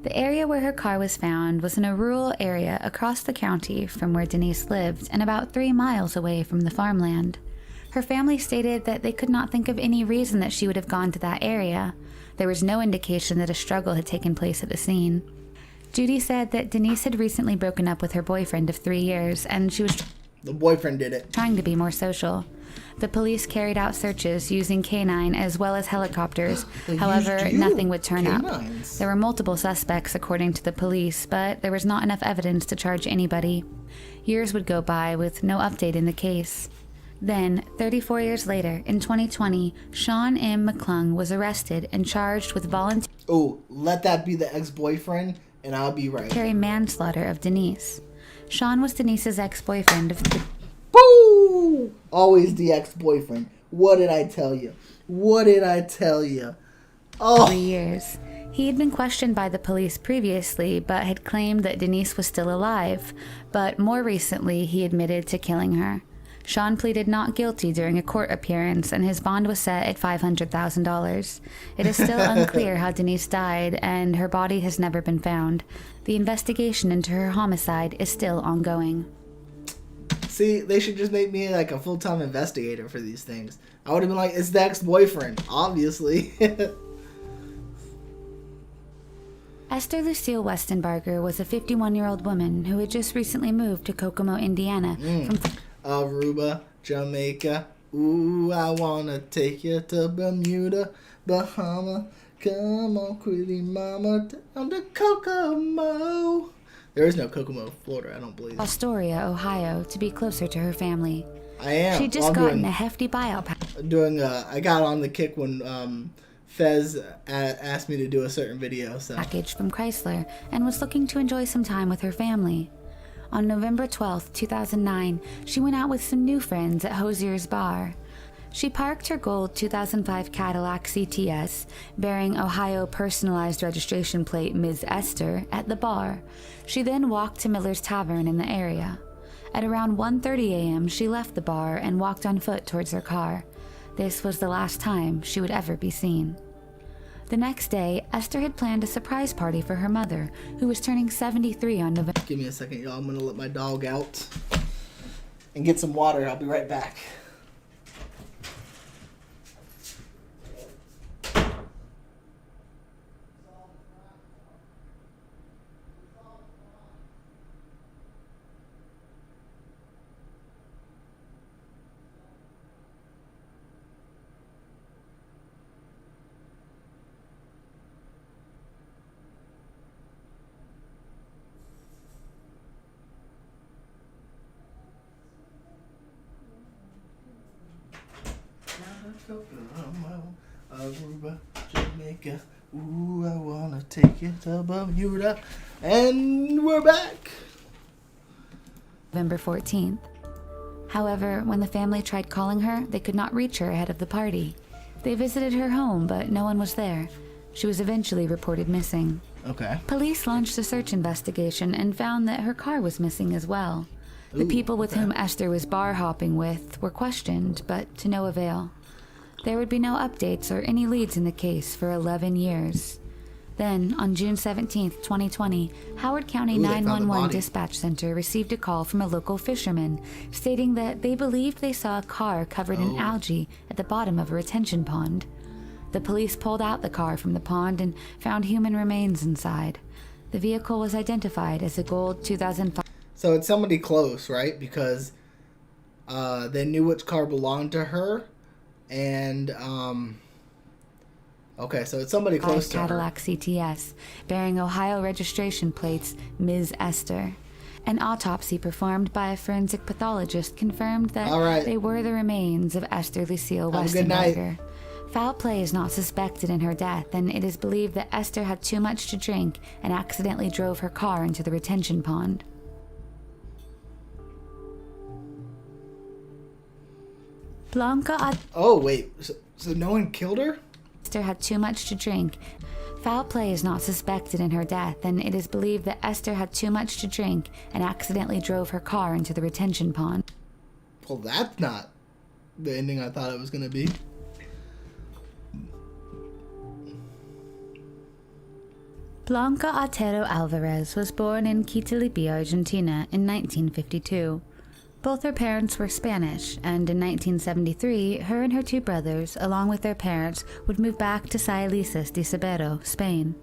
The area where her car was found was in a rural area across the county from where Denise lived and about 3 miles away from the farmland. Her family stated that they could not think of any reason that she would have gone to that area. There was no indication that a struggle had taken place at the scene. Judy said that Denise had recently broken up with her boyfriend of 3 years and she was The boyfriend did it. trying to be more social. The police carried out searches using canine as well as helicopters. However, used nothing would turn up. canines. There were multiple suspects, according to the police, but there was not enough evidence to charge anybody. Years would go by with no update in the case. Then, 34 years later, in 2020, Sean M. McClung was arrested and charged with voluntary Oh, let that be the ex-boyfriend, and I'll be right. manslaughter of Denise. Sean was Denise's ex-boyfriend of Boo! Always the ex-boyfriend. What did I tell you? What did I tell you? 3 years. He had been questioned by the police previously, but had claimed that Denise was still alive. But more recently, he admitted to killing her. Sean pleaded not guilty during a court appearance, and his bond was set at $500,000. It is still unclear how Denise died, and her body has never been found. The investigation into her homicide is still ongoing. See, they should just make me like a full-time investigator for these things. I would have been like, it's the ex-boyfriend, obviously. Esther Lucille Westenbarger was a 51-year-old woman who had just recently moved to Kokomo, Indiana from Aruba, Jamaica. Ooh, I wanna take you to Bermuda, Bahama. Come on, pretty mama, down to Kokomo. There is no Kokomo, Florida, I don't believe. Astoria, Ohio, to be closer to her family. I am. She'd just gotten a hefty buyout I got on the kick when Fez asked me to do a certain video. So package from Chrysler and was looking to enjoy some time with her family. On November 12, 2009, she went out with some new friends at Hosier's Bar. She parked her gold 2005 Cadillac CTS, bearing Ohio personalized registration plate Ms. Esther, at the bar. She then walked to Miller's Tavern in the area. At around 1:30 a.m., she left the bar and walked on foot towards her car. This was the last time she would ever be seen. The next day, Esther had planned a surprise party for her mother, who was turning 73 on November. Give me a second, y'all. I'm gonna let my dog out and get some water. I'll be right back. Kokomo, Aruba, Jamaica. Ooh, I wanna take you to Bermuda. And we're back. November 14th. However, when the family tried calling her, they could not reach her ahead of the party. They visited her home, but no one was there. She was eventually reported missing. Okay. Police launched a search investigation and found that her car was missing as well. The people with whom Esther was bar hopping with were questioned, but to no avail. There would be no updates or any leads in the case for 11 years. Then, on June 17, 2020, Howard County Ooh, they found the 911 body. dispatch center received a call from a local fisherman stating that they believed they saw a car covered in algae at the bottom of a retention pond. The police pulled out the car from the pond and found human remains inside. The vehicle was identified as a gold 2005. So it's somebody close, right? Because they knew which car belonged to her. And, okay, so it's somebody close to her. Cadillac CTS, bearing Ohio registration plates Ms. Esther. An autopsy performed by a forensic pathologist confirmed that All right. they were the remains of Esther Lucille Have a good night. Westenberger. Foul play is not suspected in her death, and it is believed that Esther had too much to drink and accidentally drove her car into the retention pond. Blanca Oh, wait. So no one killed her? Esther had too much to drink. Foul play is not suspected in her death, and it is believed that Esther had too much to drink and accidentally drove her car into the retention pond. Well, that's not the ending I thought it was going to be. Blanca Otero Alvarez was born in Quitilipi, Argentina in 1952. Both her parents were Spanish, and in 1973, her and her two brothers, along with their parents, would move back to Salices de Cebero, Spain.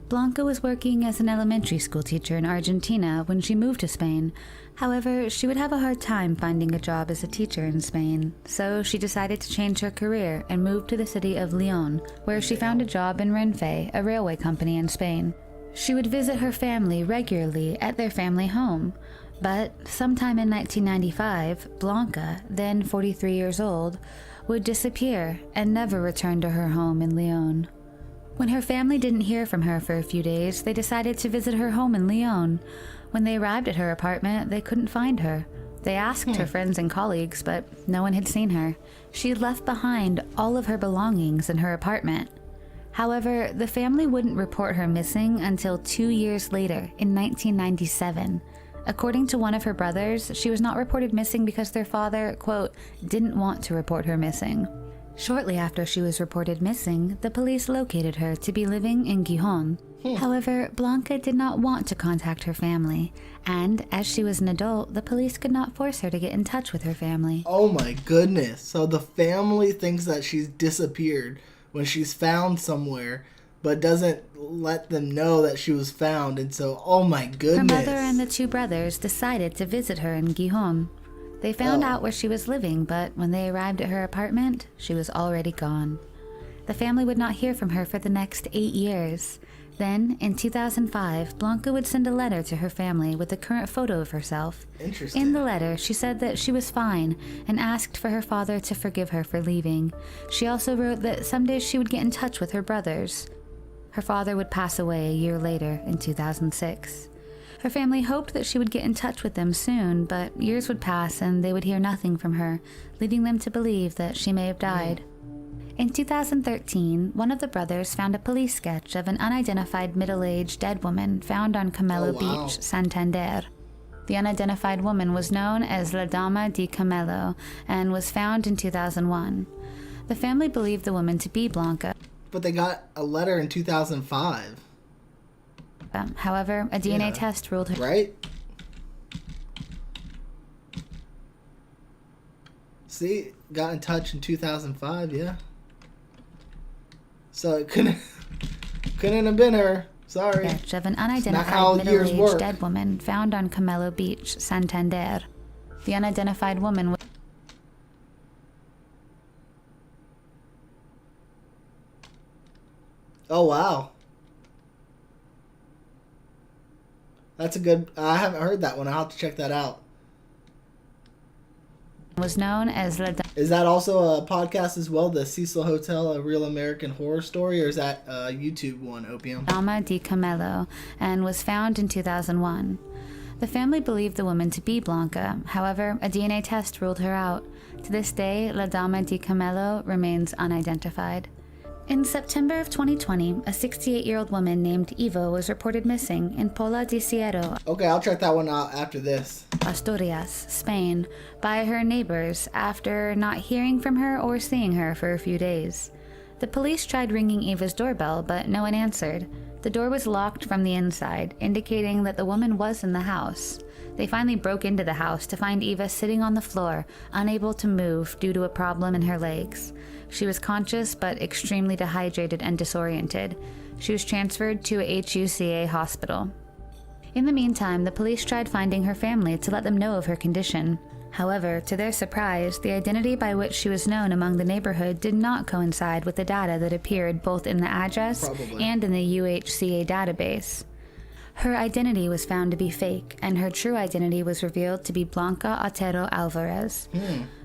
Blanca was working as an elementary school teacher in Argentina when she moved to Spain. However, she would have a hard time finding a job as a teacher in Spain, so she decided to change her career and moved to the city of Leon, where she found a job in Renfe, a railway company in Spain. She would visit her family regularly at their family home. But sometime in 1995, Blanca, then 43 years old, would disappear and never return to her home in Leon. When her family didn't hear from her for a few days, they decided to visit her home in Leon. When they arrived at her apartment, they couldn't find her. They asked her friends and colleagues, but no one had seen her. She had left behind all of her belongings in her apartment. However, the family wouldn't report her missing until 2 years later, in 1997. According to one of her brothers, she was not reported missing because their father, quote, didn't want to report her missing. Shortly after she was reported missing, the police located her to be living in Gijón. However, Blanca did not want to contact her family, and as she was an adult, the police could not force her to get in touch with her family. Oh my goodness. So the family thinks that she's disappeared when she's found somewhere, but doesn't let them know that she was found. And so, oh my goodness. Her mother and the two brothers decided to visit her in Gijón. They found out where she was living, but when they arrived at her apartment, she was already gone. The family would not hear from her for the next 8 years. Then, in 2005, Blanca would send a letter to her family with a current photo of herself. Interesting. In the letter, she said that she was fine and asked for her father to forgive her for leaving. She also wrote that someday she would get in touch with her brothers. Her father would pass away a year later in 2006. Her family hoped that she would get in touch with them soon, but years would pass and they would hear nothing from her, leading them to believe that she may have died. In 2013, one of the brothers found a police sketch of an unidentified middle-aged dead woman found on Camelo Beach, Santander. The unidentified woman was known as La Dama di Camelo and was found in 2001. The family believed the woman to be Blanca. But they got a letter in 2005. However, a DNA test ruled her... Right? See? Got in touch in 2005, yeah. So it couldn't have been her. Sorry. Sketch of an unidentified middle-aged dead woman found on Camelo Beach, Santander. The unidentified woman was... Oh, wow. That's a good... I haven't heard that one. I'll have to check that out. Was known as La... Is that also a podcast as well? The Cecil Hotel, A Real American Horror Story? Or is that a YouTube one, Opium? Dama di Camelo, and was found in 2001. The family believed the woman to be Blanca. However, a DNA test ruled her out. To this day, La Dama di Camelo remains unidentified. In September of 2020, a 68-year-old woman named Eva was reported missing in Pola de Siero. Okay, I'll check that one out after this. Asturias, Spain, by her neighbors after not hearing from her or seeing her for a few days. The police tried ringing Eva's doorbell, but no one answered. The door was locked from the inside, indicating that the woman was in the house. They finally broke into the house to find Eva sitting on the floor, unable to move due to a problem in her legs. She was conscious but extremely dehydrated and disoriented. She was transferred to a HUCA hospital. In the meantime, the police tried finding her family to let them know of her condition. However, to their surprise, the identity by which she was known among the neighborhood did not coincide with the data that appeared both in the address and in the UHCA database. Her identity was found to be fake, and her true identity was revealed to be Blanca Otero Alvarez.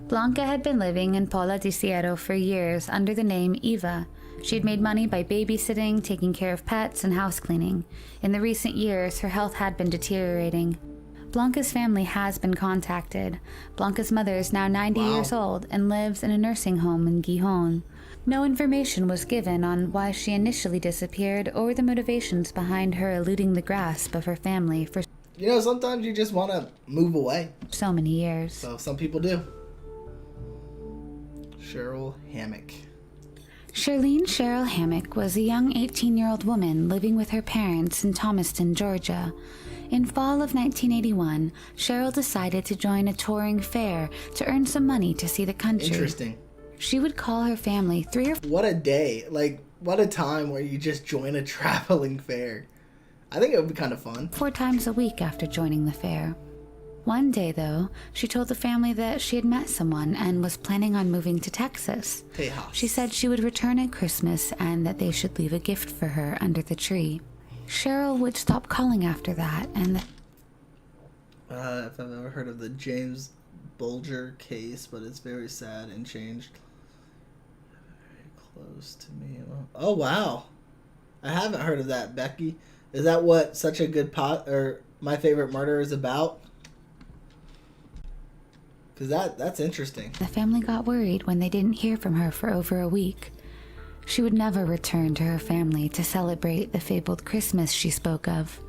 Blanca had been living in Pola de Siero for years under the name Eva. She had made money by babysitting, taking care of pets, and house cleaning. In the recent years, her health had been deteriorating. Blanca's family has been contacted. Blanca's mother is now 90 years old and lives in a nursing home in Gijón. No information was given on why she initially disappeared or the motivations behind her eluding the grasp of her family for You know, sometimes you just want to move away. so many years. So some people do. Cheryl Hammock. Charlene Cheryl Hammock was a young 18-year-old woman living with her parents in Thomaston, Georgia. In fall of 1981, Cheryl decided to join a touring fair to earn some money to see the country. Interesting. She would call her family 3 or 4 What a day. Like, what a time where you just join a traveling fair. I think it would be kind of fun. times a week after joining the fair. One day, though, she told the family that she had met someone and was planning on moving to Texas. Tejas. She said she would return at Christmas and that they should leave a gift for her under the tree. Cheryl would stop calling after that, and If I've ever heard of the James Bulger case, but it's very sad and changed. Very close to me. Oh, wow. I haven't heard of that, Becky. Is that what Such a Good or My Favorite Murder is about? Because that's interesting. the family got worried when they didn't hear from her for over a week. She would never return to her family to celebrate the fabled Christmas she spoke of.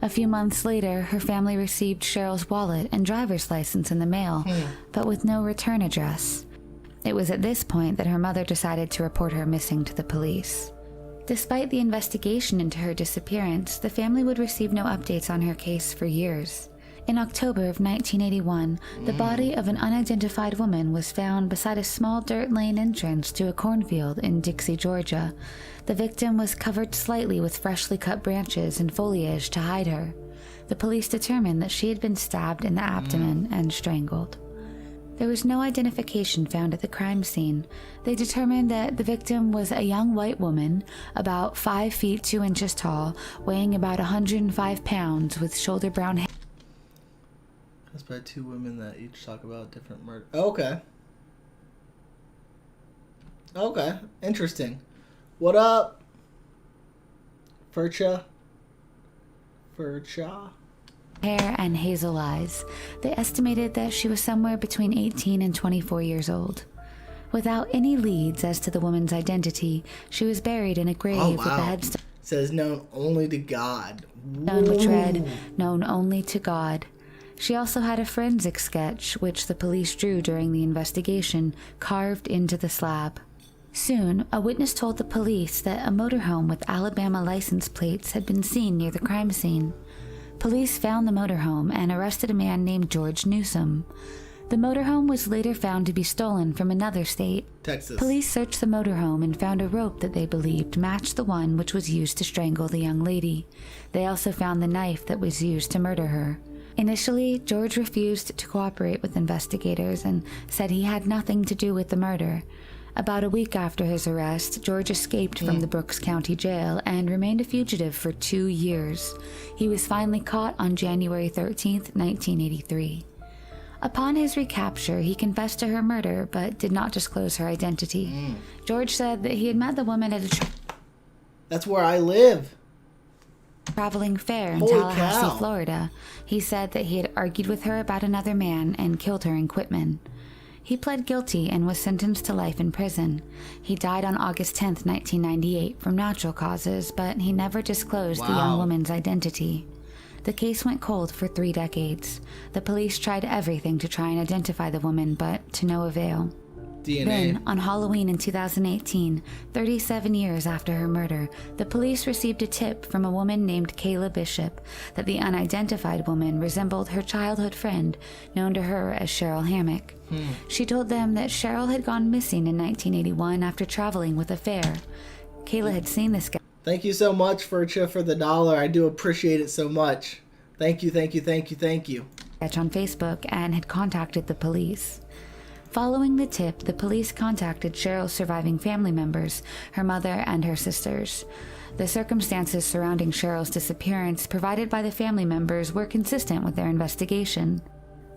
A few months later, her family received Cheryl's wallet and driver's license in the mail, but with no return address. It was at this point that her mother decided to report her missing to the police. Despite the investigation into her disappearance, the family would receive no updates on her case for years. In October of 1981, the body of an unidentified woman was found beside a small dirt lane entrance to a cornfield in Dixie, Georgia. The victim was covered slightly with freshly cut branches and foliage to hide her. The police determined that she had been stabbed in the abdomen and strangled. There was no identification found at the crime scene. They determined that the victim was a young white woman, about 5 feet 2 inches tall, weighing about 105 pounds, with shoulder brown hair. That's by two women that each talk about different murder. Okay. Okay. Interesting. What up? Furcha? Hair and hazel eyes. They estimated that she was somewhere between 18 and 24 years old. Without any leads as to the woman's identity, she was buried in a grave with a headstone. Says known only to God. Which read, known only to God. She also had a forensic sketch, which the police drew during the investigation, carved into the slab. Soon, a witness told the police that a motorhome with Alabama license plates had been seen near the crime scene. Police found the motorhome and arrested a man named George Newsom. The motorhome was later found to be stolen from another state. Texas. Police searched the motorhome and found a rope that they believed matched the one which was used to strangle the young lady. They also found the knife that was used to murder her. Initially, George refused to cooperate with investigators and said he had nothing to do with the murder. About a week after his arrest, George escaped from the Brooks County Jail and remained a fugitive for 2 years. He was finally caught on January 13th, 1983. Upon his recapture, he confessed to her murder but did not disclose her identity. George said that he had met the woman at a That's where I live. traveling fair in Holy Tallahassee, cow. Florida. He said that he had argued with her about another man and killed her in Quitman. He pled guilty and was sentenced to life in prison. He died on August 10th, 1998 from natural causes, but he never disclosed the young woman's identity. The case went cold for 3 decades. The police tried everything to try and identify the woman, but to no avail. DNA. Then, on Halloween in 2018, 37 years after her murder, the police received a tip from a woman named Kayla Bishop that the unidentified woman resembled her childhood friend, known to her as Cheryl Hammock. She told them that Cheryl had gone missing in 1981 after traveling with a fair. Kayla had seen this guy. Thank you so much, Furcha, for the $1. I do appreciate it so much. Thank you, thank you, thank you, thank you. On Facebook and had contacted the police. Following the tip, the police contacted Cheryl's surviving family members, her mother and her sisters. The circumstances surrounding Cheryl's disappearance provided by the family members were consistent with their investigation.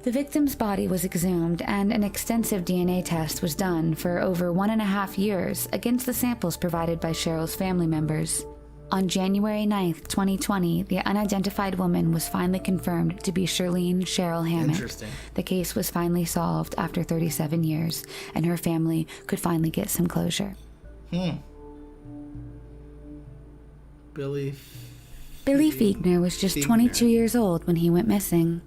The victim's body was exhumed and an extensive DNA test was done for over 1.5 years against the samples provided by Cheryl's family members. On January 9th, 2020, the unidentified woman was finally confirmed to be Shirlene Cheryl Hammett. Interesting. The case was finally solved after 37 years, and her family could finally get some closure. Billy Fiegner was just 22 years old when he went missing.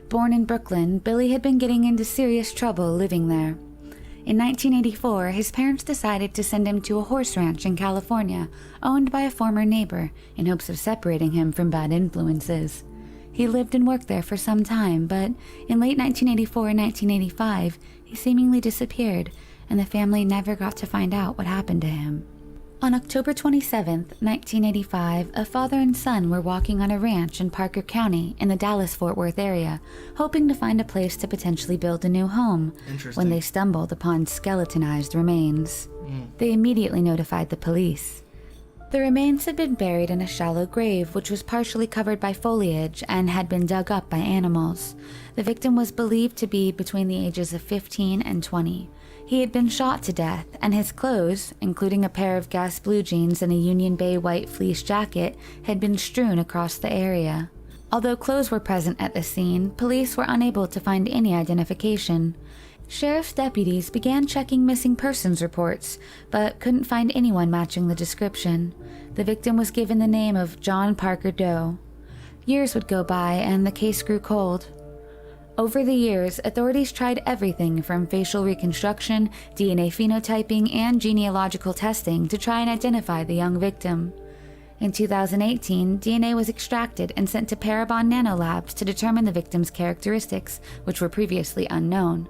Born in Brooklyn, Billy had been getting into serious trouble living there. In 1984, his parents decided to send him to a horse ranch in California, owned by a former neighbor, in hopes of separating him from bad influences. He lived and worked there for some time, but in late 1984 and 1985, he seemingly disappeared, and the family never got to find out what happened to him. On October 27, 1985, a father and son were walking on a ranch in Parker County in the Dallas-Fort Worth area, hoping to find a place to potentially build a new home, when they stumbled upon skeletonized remains. They immediately notified the police. The remains had been buried in a shallow grave which was partially covered by foliage and had been dug up by animals. The victim was believed to be between the ages of 15 and 20. He had been shot to death, and his clothes, including a pair of gas blue jeans and a Union Bay white fleece jacket, had been strewn across the area. Although clothes were present at the scene, police were unable to find any identification. Sheriff's deputies began checking missing persons reports, but couldn't find anyone matching the description. The victim was given the name of John Parker Doe. Years would go by, and the case grew cold. Over the years, authorities tried everything from facial reconstruction, DNA phenotyping, and genealogical testing to try and identify the young victim. In 2018, DNA was extracted and sent to Parabon Nanolabs to determine the victim's characteristics, which were previously unknown.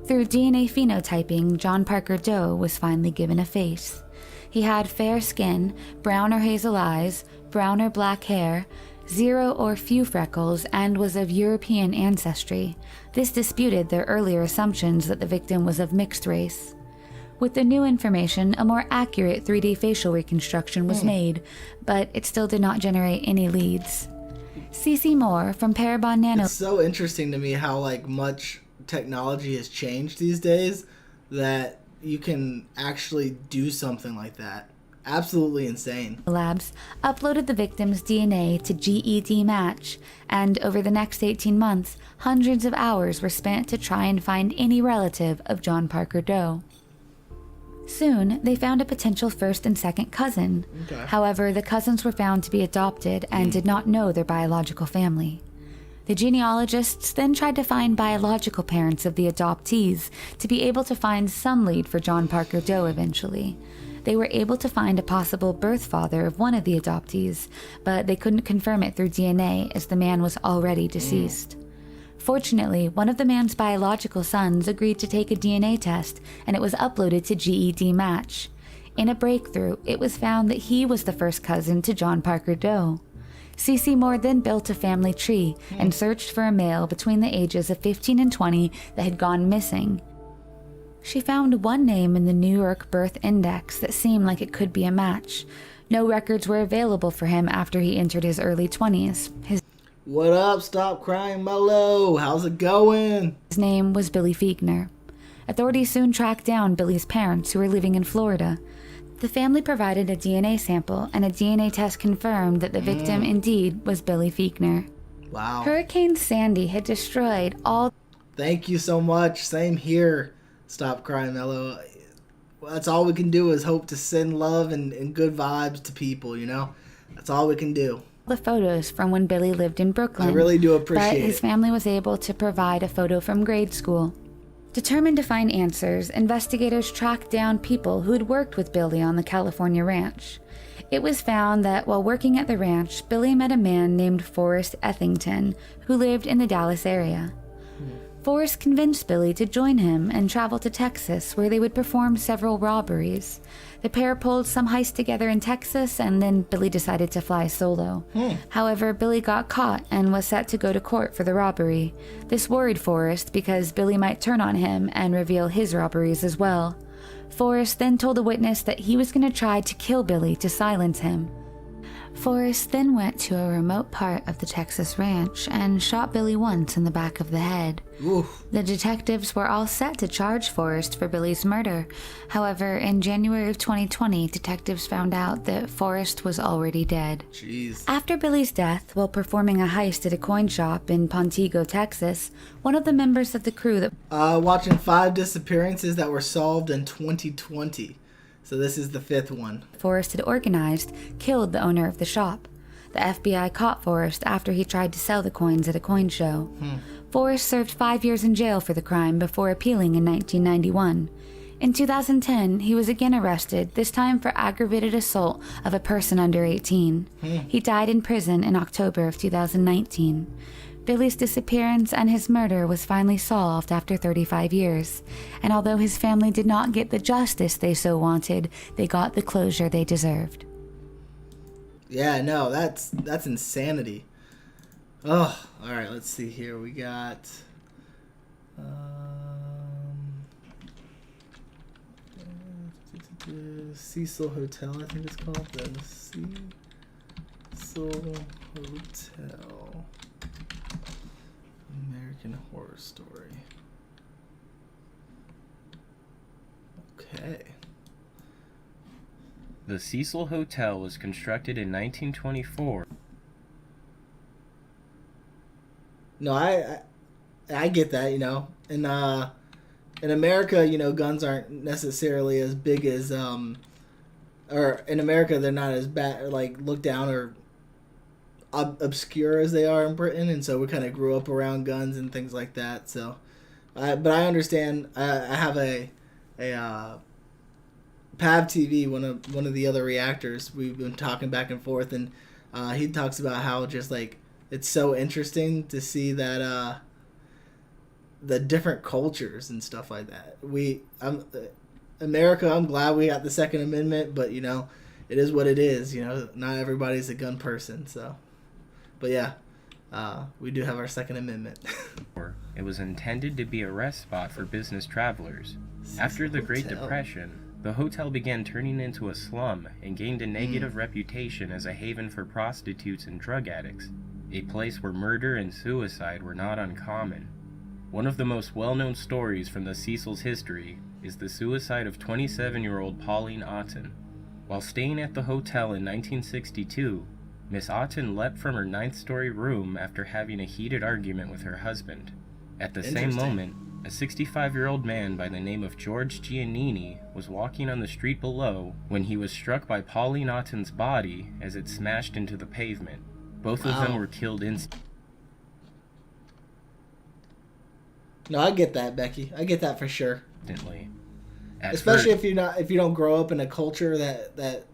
Through DNA phenotyping, John Parker Doe was finally given a face. He had fair skin, brown or hazel eyes, brown or black hair, 0 or few freckles, and was of European ancestry. This disputed their earlier assumptions that the victim was of mixed race. With the new information, a more accurate 3D facial reconstruction was made, but it still did not generate any leads. Cece Moore from Parabon Nano... It's so interesting to me how much technology has changed these days that you can actually do something like that. Absolutely insane. Labs uploaded the victim's DNA to GED Match, and over the next 18 months, hundreds of hours were spent to try and find any relative of John Parker Doe. Soon, they found a potential first and second cousin. However, the cousins were found to be adopted and did not know their biological family. The genealogists then tried to find biological parents of the adoptees to be able to find some lead for John Parker Doe eventually. They were able to find a possible birth father of one of the adoptees, but they couldn't confirm it through DNA as the man was already deceased. Fortunately, one of the man's biological sons agreed to take a DNA test, and it was uploaded to GED Match. In a breakthrough, it was found that he was the first cousin to John Parker Doe. Cece Moore then built a family tree and searched for a male between the ages of 15 and 20 that had gone missing. She found one name in the New York Birth Index that seemed like it could be a match. No records were available for him after he entered his early 20s. What up? Stop crying, Mello. How's it going? His name was Billy Fiegner. Authorities soon tracked down Billy's parents, who were living in Florida. The family provided a DNA sample, and a DNA test confirmed that the victim indeed was Billy Fiegner. Wow. Hurricane Sandy had destroyed all... Thank you so much. Same here. Stop crying, Mello. That's all we can do is hope to send love and good vibes to people, you know? That's all we can do. The photos from when Billy lived in Brooklyn. I really do appreciate it. But his family was able to provide a photo from grade school. Determined to find answers, investigators tracked down people who had worked with Billy on the California ranch. It was found that while working at the ranch, Billy met a man named Forrest Ethington, who lived in the Dallas area. Forrest convinced Billy to join him and travel to Texas, where they would perform several robberies. The pair pulled some heists together in Texas, and then Billy decided to fly solo. However, Billy got caught and was set to go to court for the robbery. This worried Forrest because Billy might turn on him and reveal his robberies as well. Forrest then told a witness that he was going to try to kill Billy to silence him. Forrest then went to a remote part of the Texas ranch and shot Billy once in the back of the head. Oof. The detectives were all set to charge Forrest for Billy's murder. However, in January of 2020, detectives found out that Forrest was already dead. Jeez. After Billy's death, while performing a heist at a coin shop in Pontego, Texas, one of the members of the crew that Watching 5 disappearances that were solved in 2020. So this is the 5th one. Forrest had organized killed the owner of the shop. The FBI caught Forrest after he tried to sell the coins at a coin show. Forrest served 5 years in jail for the crime before appealing in 1991. In 2010, he was again arrested, this time for aggravated assault of a person under 18. He died in prison in October of 2019. Billy's disappearance and his murder was finally solved after 35 years, and although his family did not get the justice they so wanted, they got the closure they deserved. Yeah, no, that's insanity. Oh, all right, let's see here. We got Cecil Hotel, I think it's called. The Cecil Hotel. American Horror Story. Okay. The Cecil Hotel was constructed in 1924. No, I get that, you know. In America, you know, guns aren't necessarily as big as or in America they're not as bad, like looked down or obscure as they are in Britain, and so we kind of grew up around guns and things like that. So, but I understand. I have a Pav TV, one of the other reactors. We've been talking back and forth, and he talks about how just like it's so interesting to see that the different cultures and stuff like that. America, I'm glad we got the Second Amendment, but you know, it is what it is. You know, not everybody's a gun person, so. But yeah, we do have our Second Amendment. It was intended to be a rest spot for business travelers. After the Great Depression, the hotel began turning into a slum and gained a negative reputation as a haven for prostitutes and drug addicts, a place where murder and suicide were not uncommon. One of the most well-known stories from the Cecil's history is the suicide of 27-year-old Pauline Otten. While staying at the hotel in 1962, Miss Otten leapt from her 9th-story room after having a heated argument with her husband. At the same moment, a 65-year-old man by the name of George Giannini was walking on the street below when he was struck by Pauline Otten's body as it smashed into the pavement. Both of them were killed instantly. No, I get that, Becky. I get that for sure. Especially if you don't grow up in a culture that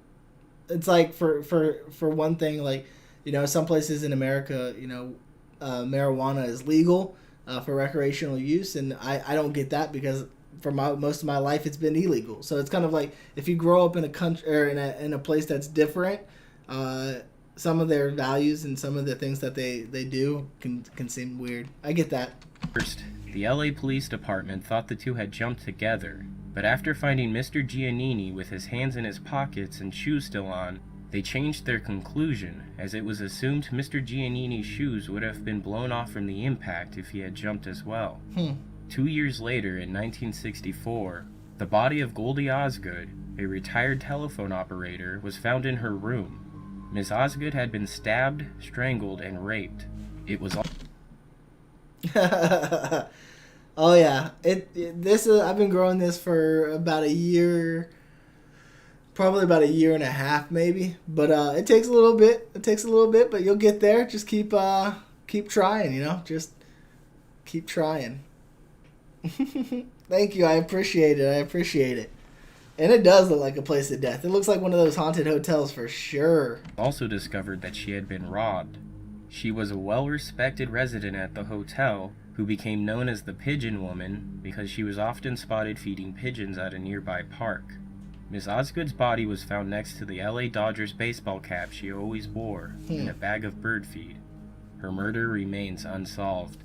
it's like for one thing, like, you know, some places in America, you know, marijuana is legal for recreational use, and I don't get that because for most of my life it's been illegal. So it's kind of like if you grow up in a country or in a place that's different, some of their values and some of the things that they do can seem weird. I get that. First, the LA Police Department thought the two had jumped together, but after finding Mr. Giannini with his hands in his pockets and shoes still on, they changed their conclusion, as it was assumed Mr. Giannini's shoes would have been blown off from the impact if he had jumped as well. 2 years later, in 1964, the body of Goldie Osgood, a retired telephone operator, was found in her room. Ms. Osgood had been stabbed, strangled, and raped. It was all... Oh yeah, I've been growing this for about a year, probably about a year and a half maybe. But it takes a little bit. But you'll get there. Just keep trying. You know, just keep trying. Thank you. I appreciate it. And it does look like a place of death. It looks like one of those haunted hotels for sure. Also discovered that she had been robbed. She was a well-respected resident at the hotel who became known as the Pigeon Woman because she was often spotted feeding pigeons at a nearby park. Miss Osgood's body was found next to the LA Dodgers baseball cap she always wore in a bag of bird feed. Her murder remains unsolved.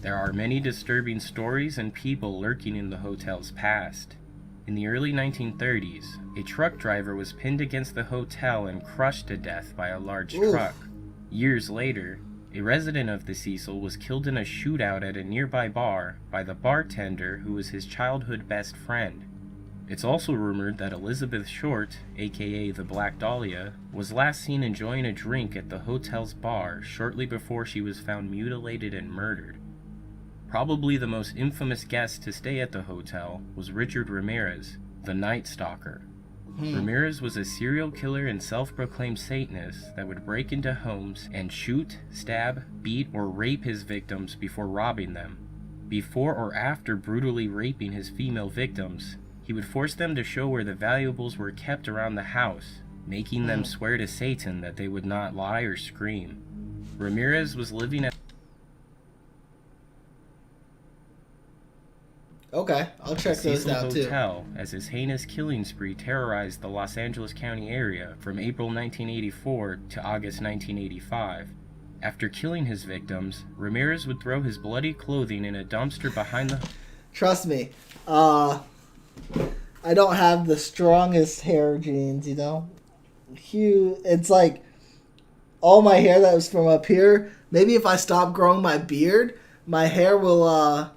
There are many disturbing stories and people lurking in the hotel's past. In the early 1930s, a truck driver was pinned against the hotel and crushed to death by a large truck. Years later, a resident of the Cecil was killed in a shootout at a nearby bar by the bartender who was his childhood best friend. It's also rumored that Elizabeth Short, aka the Black Dahlia, was last seen enjoying a drink at the hotel's bar shortly before she was found mutilated and murdered. Probably the most infamous guest to stay at the hotel was Richard Ramirez, the Night Stalker. Ramirez was a serial killer and self-proclaimed Satanist that would break into homes and shoot, stab, beat, or rape his victims before robbing them. Before or after brutally raping his female victims, he would force them to show where the valuables were kept around the house, making them swear to Satan that they would not lie or scream. Ramirez was living at Okay, I'll check those Cecil out too. Hotel, as his heinous killing spree terrorized the Los Angeles County area from April 1984 to August 1985. After killing his victims, Ramirez would throw his bloody clothing in a dumpster behind the... Trust me, I don't have the strongest hair genes, you know? It's like all my hair that was from up here. Maybe if I stop growing my beard, my hair will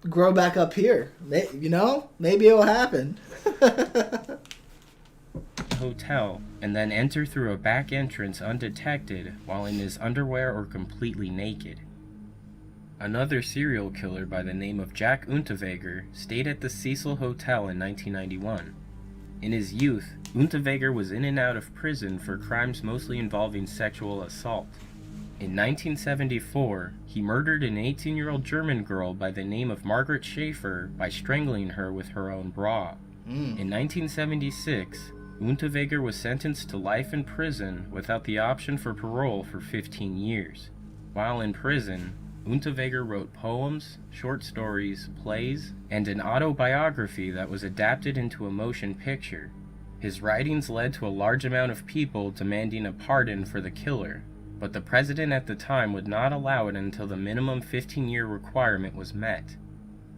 grow back up here. You know? Maybe it'll happen. hotel and then enter through a back entrance undetected while in his underwear or completely naked. Another serial killer by the name of Jack Unterweger stayed at the Cecil Hotel in 1991. In his youth, Unterweger was in and out of prison for crimes mostly involving sexual assault. In 1974, he murdered an 18-year-old German girl by the name of Margaret Schaefer by strangling her with her own bra. In 1976, Unterweger was sentenced to life in prison without the option for parole for 15 years. While in prison, Unterweger wrote poems, short stories, plays, and an autobiography that was adapted into a motion picture. His writings led to a large amount of people demanding a pardon for the killer, but the president at the time would not allow it until the minimum 15-year requirement was met.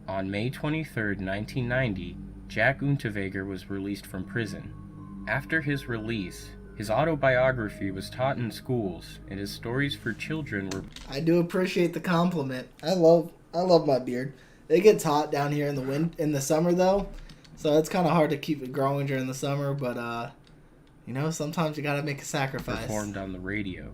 On May 23, 1990, Jack Unterweger was released from prison. After his release, his autobiography was taught in schools, and his stories for children were... I do appreciate the compliment. I love my beard. It gets hot down here in the summer though, so it's kind of hard to keep it growing during the summer. But you know, sometimes you gotta make a sacrifice. Performed on the radio.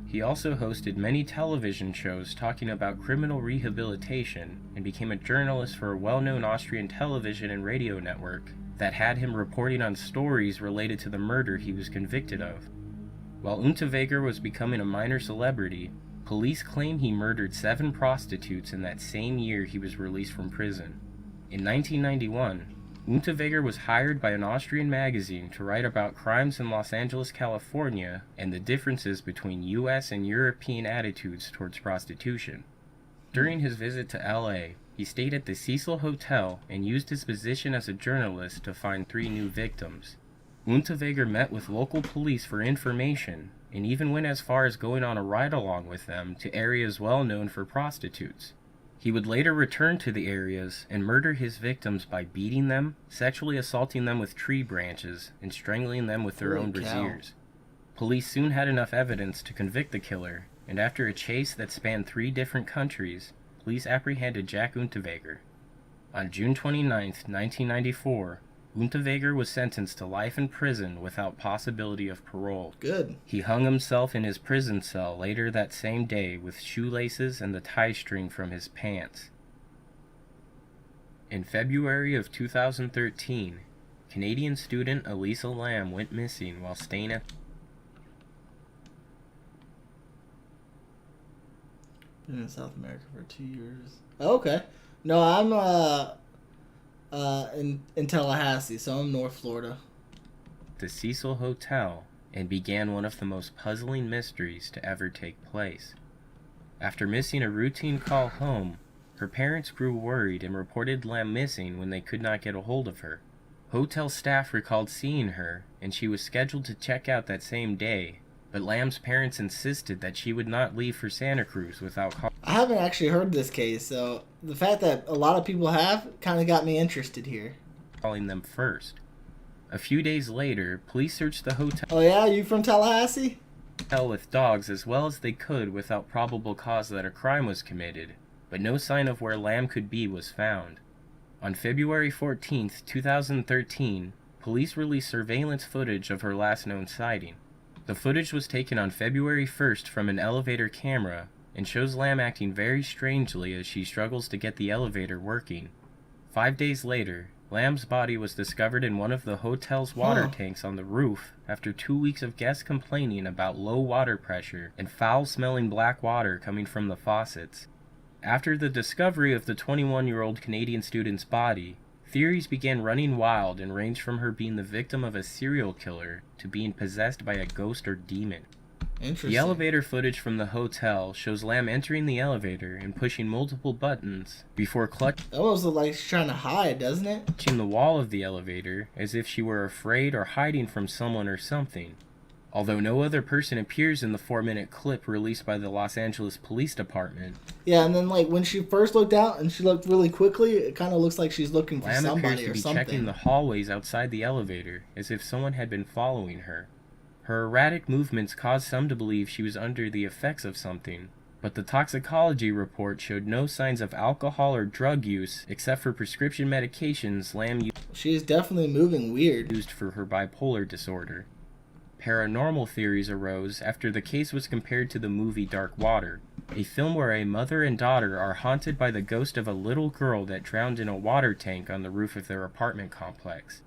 He also hosted many television shows talking about criminal rehabilitation and became a journalist for a well-known Austrian television and radio network that had him reporting on stories related to the murder he was convicted of. While Unterweger was becoming a minor celebrity, police claim he murdered 7 prostitutes in that same year he was released from prison. In 1991, Unterweger was hired by an Austrian magazine to write about crimes in Los Angeles, California, and the differences between US and European attitudes towards prostitution. During his visit to LA, he stayed at the Cecil Hotel and used his position as a journalist to find 3 new victims. Unterweger met with local police for information, and even went as far as going on a ride-along with them to areas well known for prostitutes. He would later return to the areas and murder his victims by beating them, sexually assaulting them with tree branches, and strangling them with their own brassieres. Police soon had enough evidence to convict the killer, and after a chase that spanned 3 different countries, police apprehended Jack Unterweger. On June 29, 1994, Unterweger was sentenced to life in prison without possibility of parole. Good. He hung himself in his prison cell later that same day with shoelaces and the tie string from his pants. In February of 2013, Canadian student Elisa Lam went missing while staying at... Been in South America for 2 years. Oh, okay. No, I'm in Tallahassee, so I'm North Florida. The Cecil Hotel, and began one of the most puzzling mysteries to ever take place. After missing a routine call home, her parents grew worried and reported Lam missing when they could not get a hold of her. Hotel staff recalled seeing her, and she was scheduled to check out that same day, but Lamb's parents insisted that she would not leave for Santa Cruz without I haven't actually heard this case, so the fact that a lot of people have kind of got me interested here. calling them first. A few days later, police searched the hotel Oh yeah, you from Tallahassee? with dogs as well as they could without probable cause that a crime was committed, but no sign of where Lamb could be was found. On February 14, 2013, police released surveillance footage of her last known sighting. The footage was taken on February 1st from an elevator camera and shows Lamb acting very strangely as she struggles to get the elevator working. 5 days later, Lamb's body was discovered in one of the hotel's water tanks on the roof after 2 weeks of guests complaining about low water pressure and foul-smelling black water coming from the faucets. After the discovery of the 21-year-old Canadian student's body, theories began running wild and ranged from her being the victim of a serial killer to being possessed by a ghost or demon. Interesting. The elevator footage from the hotel shows Lamb entering the elevator and pushing multiple buttons before clutching It almost looks like she's trying to hide, doesn't it? the wall of the elevator as if she were afraid or hiding from someone or something. Although no other person appears in the 4-minute clip released by the Los Angeles Police Department, Yeah, and then like when she first looked out and she looked really quickly, it kind of looks like she's looking for Lamb appears somebody to or be something. checking the hallways outside the elevator as if someone had been following her. Her erratic movements caused some to believe she was under the effects of something, but the toxicology report showed no signs of alcohol or drug use except for prescription medications Lamb She's definitely moving weird. used for her bipolar disorder. Paranormal theories arose after the case was compared to the movie Dark Water, a film where a mother and daughter are haunted by the ghost of a little girl that drowned in a water tank on the roof of their apartment complex.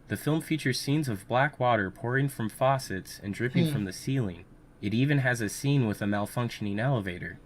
The film features scenes of black water pouring from faucets and dripping from the ceiling. It even has a scene with a malfunctioning elevator.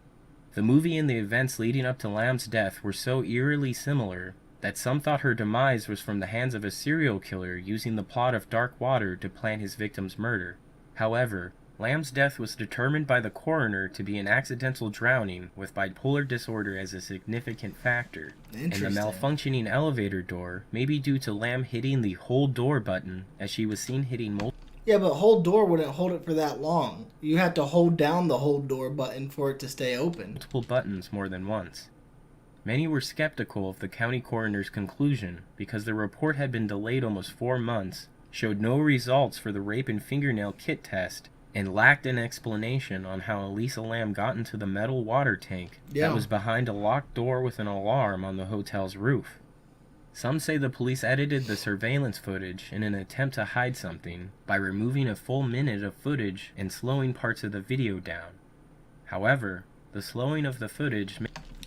The movie and the events leading up to Lamb's death were so eerily similar that some thought her demise was from the hands of a serial killer using the plot of Dark Water to plan his victim's murder. However, Lamb's death was determined by the coroner to be an accidental drowning with bipolar disorder as a significant factor, and the malfunctioning elevator door may be due to Lamb hitting the hold door button as she was seen hitting multiple Yeah, but hold door wouldn't hold it for that long. You had to hold down the hold door button for it to stay open. buttons more than once. Many were skeptical of the county coroner's conclusion because the report had been delayed almost 4 months, showed no results for the rape and fingernail kit test, and lacked an explanation on how Elisa Lamb got into the metal water tank that was behind a locked door with an alarm on the hotel's roof. Some say the police edited the surveillance footage in an attempt to hide something by removing a full minute of footage and slowing parts of the video down. However, the slowing of the footage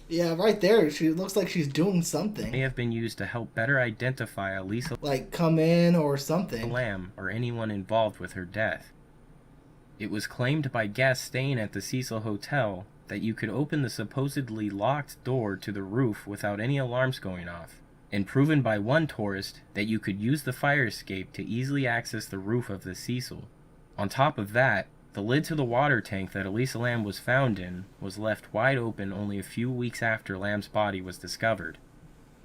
Yeah, right there. She looks like she's doing something. may have been used to help better identify Elisa Like come in or something. Lamb or anyone involved with her death. It was claimed by guests staying at the Cecil Hotel that you could open the supposedly locked door to the roof without any alarms going off, and proven by one tourist that you could use the fire escape to easily access the roof of the Cecil. On top of that, the lid to the water tank that Elisa Lamb was found in was left wide open only a few weeks after Lamb's body was discovered.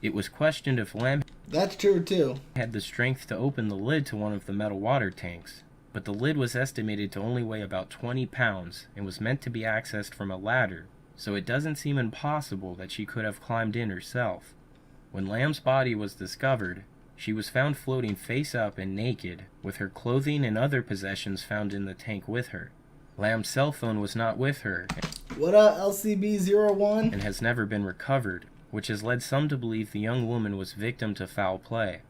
It was questioned if Lamb That's true too. had the strength to open the lid to one of the metal water tanks, but the lid was estimated to only weigh about 20 pounds and was meant to be accessed from a ladder, so it doesn't seem impossible that she could have climbed in herself. When Lamb's body was discovered, she was found floating face up and naked, with her clothing and other possessions found in the tank with her. Lamb's cell phone was not with her What up, LCB01? and has never been recovered, which has led some to believe the young woman was victim to foul play.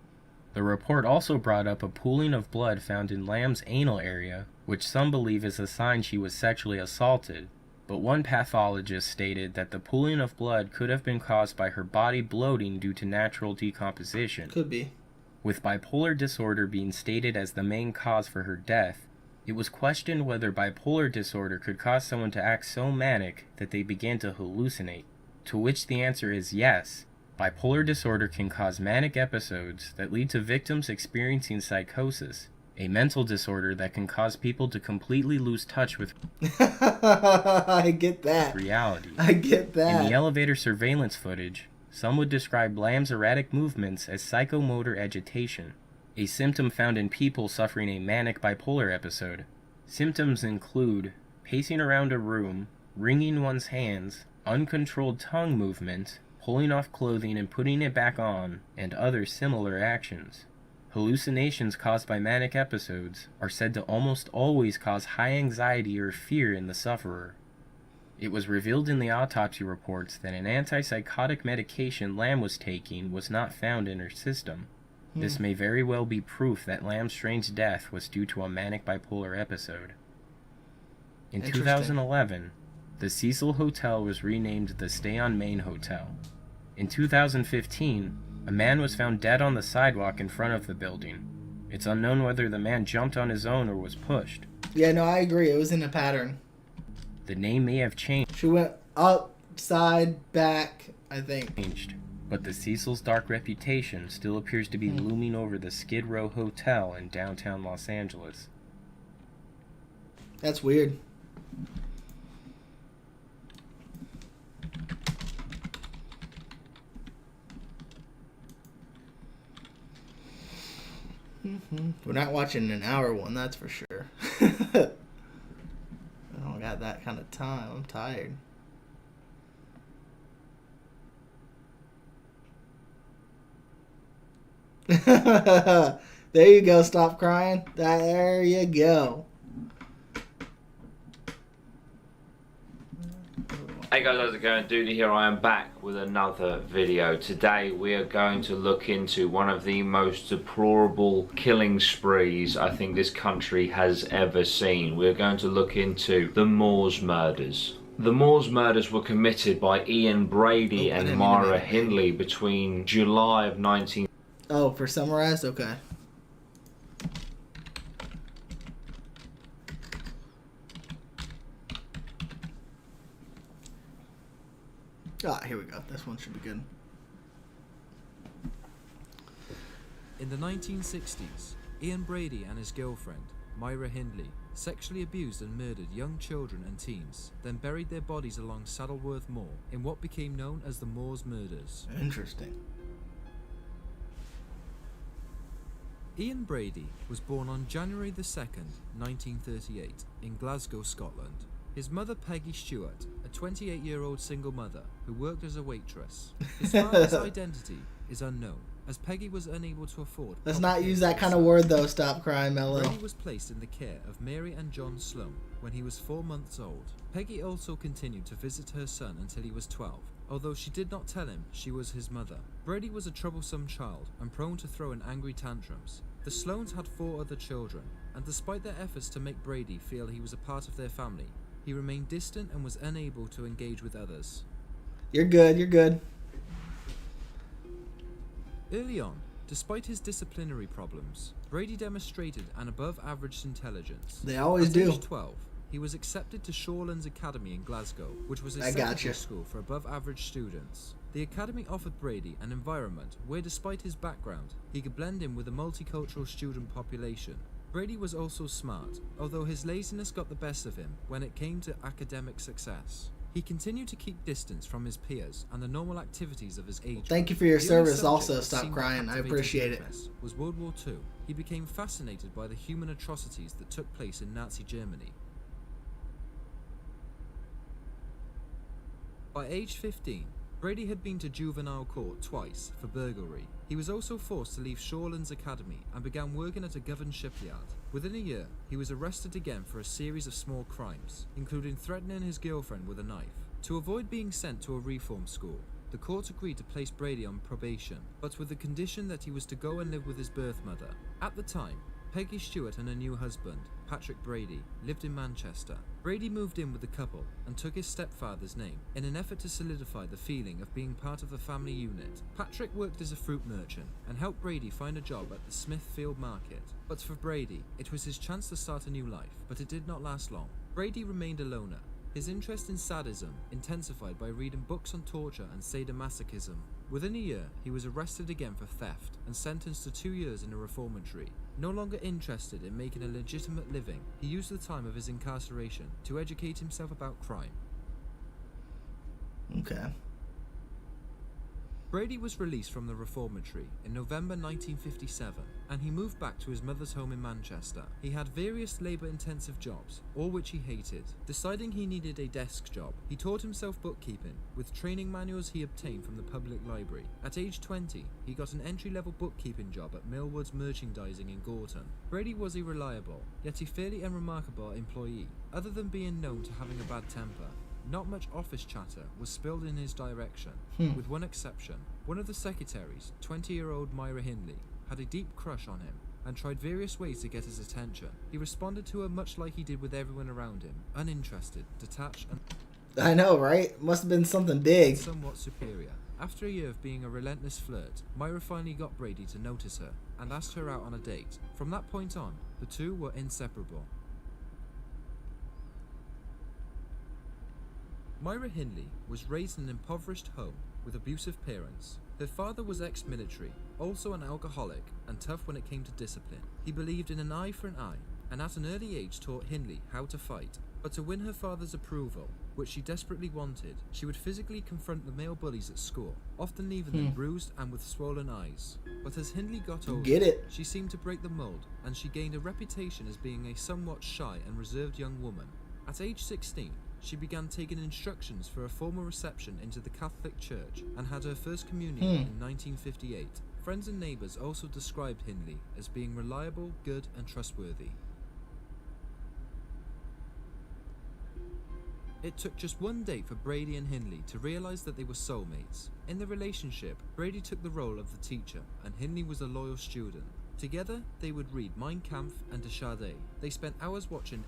The report also brought up a pooling of blood found in Lamb's anal area, which some believe is a sign she was sexually assaulted, but one pathologist stated that the pooling of blood could have been caused by her body bloating due to natural decomposition. Could be. With bipolar disorder being stated as the main cause for her death, it was questioned whether bipolar disorder could cause someone to act so manic that they began to hallucinate, to which the answer is yes. Bipolar disorder can cause manic episodes that lead to victims experiencing psychosis, a mental disorder that can cause people to completely lose touch with I get that. reality. I get that. In the elevator surveillance footage, some would describe Lamb's erratic movements as psychomotor agitation, a symptom found in people suffering a manic bipolar episode. Symptoms include pacing around a room, wringing one's hands, uncontrolled tongue movement, pulling off clothing and putting it back on, and other similar actions. Hallucinations caused by manic episodes are said to almost always cause high anxiety or fear in the sufferer. It was revealed in the autopsy reports that an antipsychotic medication Lam was taking was not found in her system. This may very well be proof that Lam's strange death was due to a manic bipolar episode. In 2011, the Cecil Hotel was renamed the Stay on Main Hotel. In 2015, a man was found dead on the sidewalk in front of the building. It's unknown whether the man jumped on his own or was pushed. Yeah, no, I agree. It was in a pattern. The name may have changed. She went up, side, back, I think. But the Cecil's dark reputation still appears to be looming over the Skid Row Hotel in downtown Los Angeles. That's weird. We're not watching an hour one, that's for sure. I don't got that kind of time. I'm tired. There you go. Stop crying. There you go. Hey guys, how's it going? Duty here. I am back with another video. Today we are going to look into one of the most deplorable killing sprees I think this country has ever seen. We're going to look into the Moors murders. The Moors murders were committed by Ian Brady and Myra Hindley between July of 19... Oh, for summarized? Okay. Ah, here we go. This one should be good. In the 1960s, Ian Brady and his girlfriend, Myra Hindley, sexually abused and murdered young children and teens, then buried their bodies along Saddleworth Moor in what became known as the Moors Murders. Interesting. Ian Brady was born on January the 2nd, 1938, in Glasgow, Scotland. His mother, Peggy Stewart, a 28-year-old single mother who worked as a waitress. His father's identity is unknown, as Peggy was unable to afford... Let's not use that kind of word, though. Stop crying, Mello. Brady was placed in the care of Mary and John Sloan when he was 4 months old. Peggy also continued to visit her son until he was 12, although she did not tell him she was his mother. Brady was a troublesome child and prone to throwing angry tantrums. The Sloans had 4 other children, and despite their efforts to make Brady feel he was a part of their family, he remained distant and was unable to engage with others. You're good, you're good. Early on, despite his disciplinary problems, Brady demonstrated an above-average intelligence. They always At do. age 12, he was accepted to Shawlands Academy in Glasgow, which was a secondary school for above-average students. The academy offered Brady an environment where, despite his background, he could blend in with a multicultural student population. Brady was also smart, although his laziness got the best of him when it came to academic success. He continued to keep distance from his peers and the normal activities of his age. Thank you for your The only service. subject Also, that stop seemed to crying. I captivate his appreciate it. interest was World War II. He became fascinated by the human atrocities that took place in Nazi Germany. By age 15, Brady had been to juvenile court twice for burglary. He was also forced to leave Shawlands Academy and began working at a Govan shipyard. Within a year, he was arrested again for a series of small crimes, including threatening his girlfriend with a knife. To avoid being sent to a reform school, the court agreed to place Brady on probation, but with the condition that he was to go and live with his birth mother. At the time, Peggy Stewart and her new husband, Patrick Brady, lived in Manchester. Brady moved in with the couple and took his stepfather's name in an effort to solidify the feeling of being part of the family unit. Patrick worked as a fruit merchant and helped Brady find a job at the Smithfield Market. But for Brady, it was his chance to start a new life, but it did not last long. Brady remained a loner. His interest in sadism intensified by reading books on torture and sadomasochism. Within a year, he was arrested again for theft and sentenced to 2 years in a reformatory. No longer interested in making a legitimate living, he used the time of his incarceration to educate himself about crime. Okay. Brady was released from the reformatory in November 1957, and he moved back to his mother's home in Manchester. He had various labour-intensive jobs, all which he hated. Deciding he needed a desk job, he taught himself bookkeeping with training manuals he obtained from the public library. At age 20, he got an entry-level bookkeeping job at Millwoods Merchandising in Gorton. Brady was a reliable, yet a fairly unremarkable employee. Other than being known to having a bad temper, not much office chatter was spilled in his direction, with one exception. One of the secretaries, 20-year-old Myra Hindley, had a deep crush on him and tried various ways to get his attention. He responded to her much like he did with everyone around him, uninterested, detached, and I know, right? Must have been something big. somewhat superior. After a year of being a relentless flirt, Myra finally got Brady to notice her and asked her out on a date. From that point on, the two were inseparable. Myra Hindley was raised in an impoverished home with abusive parents. Her father was ex-military, also an alcoholic, and tough when it came to discipline. He believed in an eye for an eye, and at an early age taught Hindley how to fight. But to win her father's approval, which she desperately wanted, she would physically confront the male bullies at school, often leaving them bruised and with swollen eyes. But as Hindley got older, she seemed to break the mold, and she gained a reputation as being a somewhat shy and reserved young woman. At age 16, she began taking instructions for a formal reception into the Catholic Church and had her first communion in 1958. Friends and neighbours also described Hindley as being reliable, good and trustworthy. It took just one date for Brady and Hindley to realise that they were soulmates. In the relationship, Brady took the role of the teacher and Hindley was a loyal student. Together, they would read Mein Kampf and De Chardin. They spent hours watching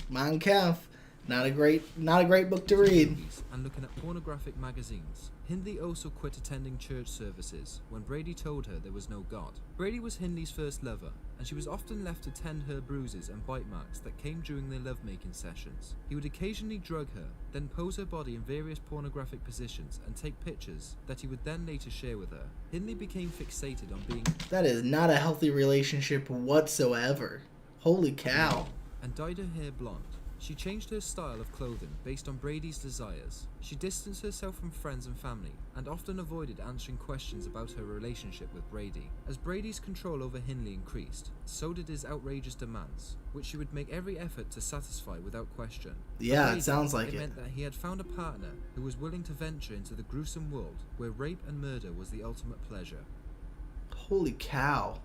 Mein Kampf. Not a great book to read. And looking at pornographic magazines. Hindley also quit attending church services when Brady told her there was no God. Brady was Hindley's first lover, and she was often left to tend her bruises and bite marks that came during their lovemaking sessions. He would occasionally drug her, then pose her body in various pornographic positions and take pictures that he would then later share with her. Hindley became fixated on being... That is not a healthy relationship whatsoever. Holy cow. ...and dyed her hair blonde. She changed her style of clothing based on Brady's desires. She distanced herself from friends and family, and often avoided answering questions about her relationship with Brady. As Brady's control over Hindley increased, so did his outrageous demands, which she would make every effort to satisfy without question. Yeah, Brady, it sounds like it meant that he had found a partner who was willing to venture into the gruesome world where rape and murder was the ultimate pleasure. Holy cow.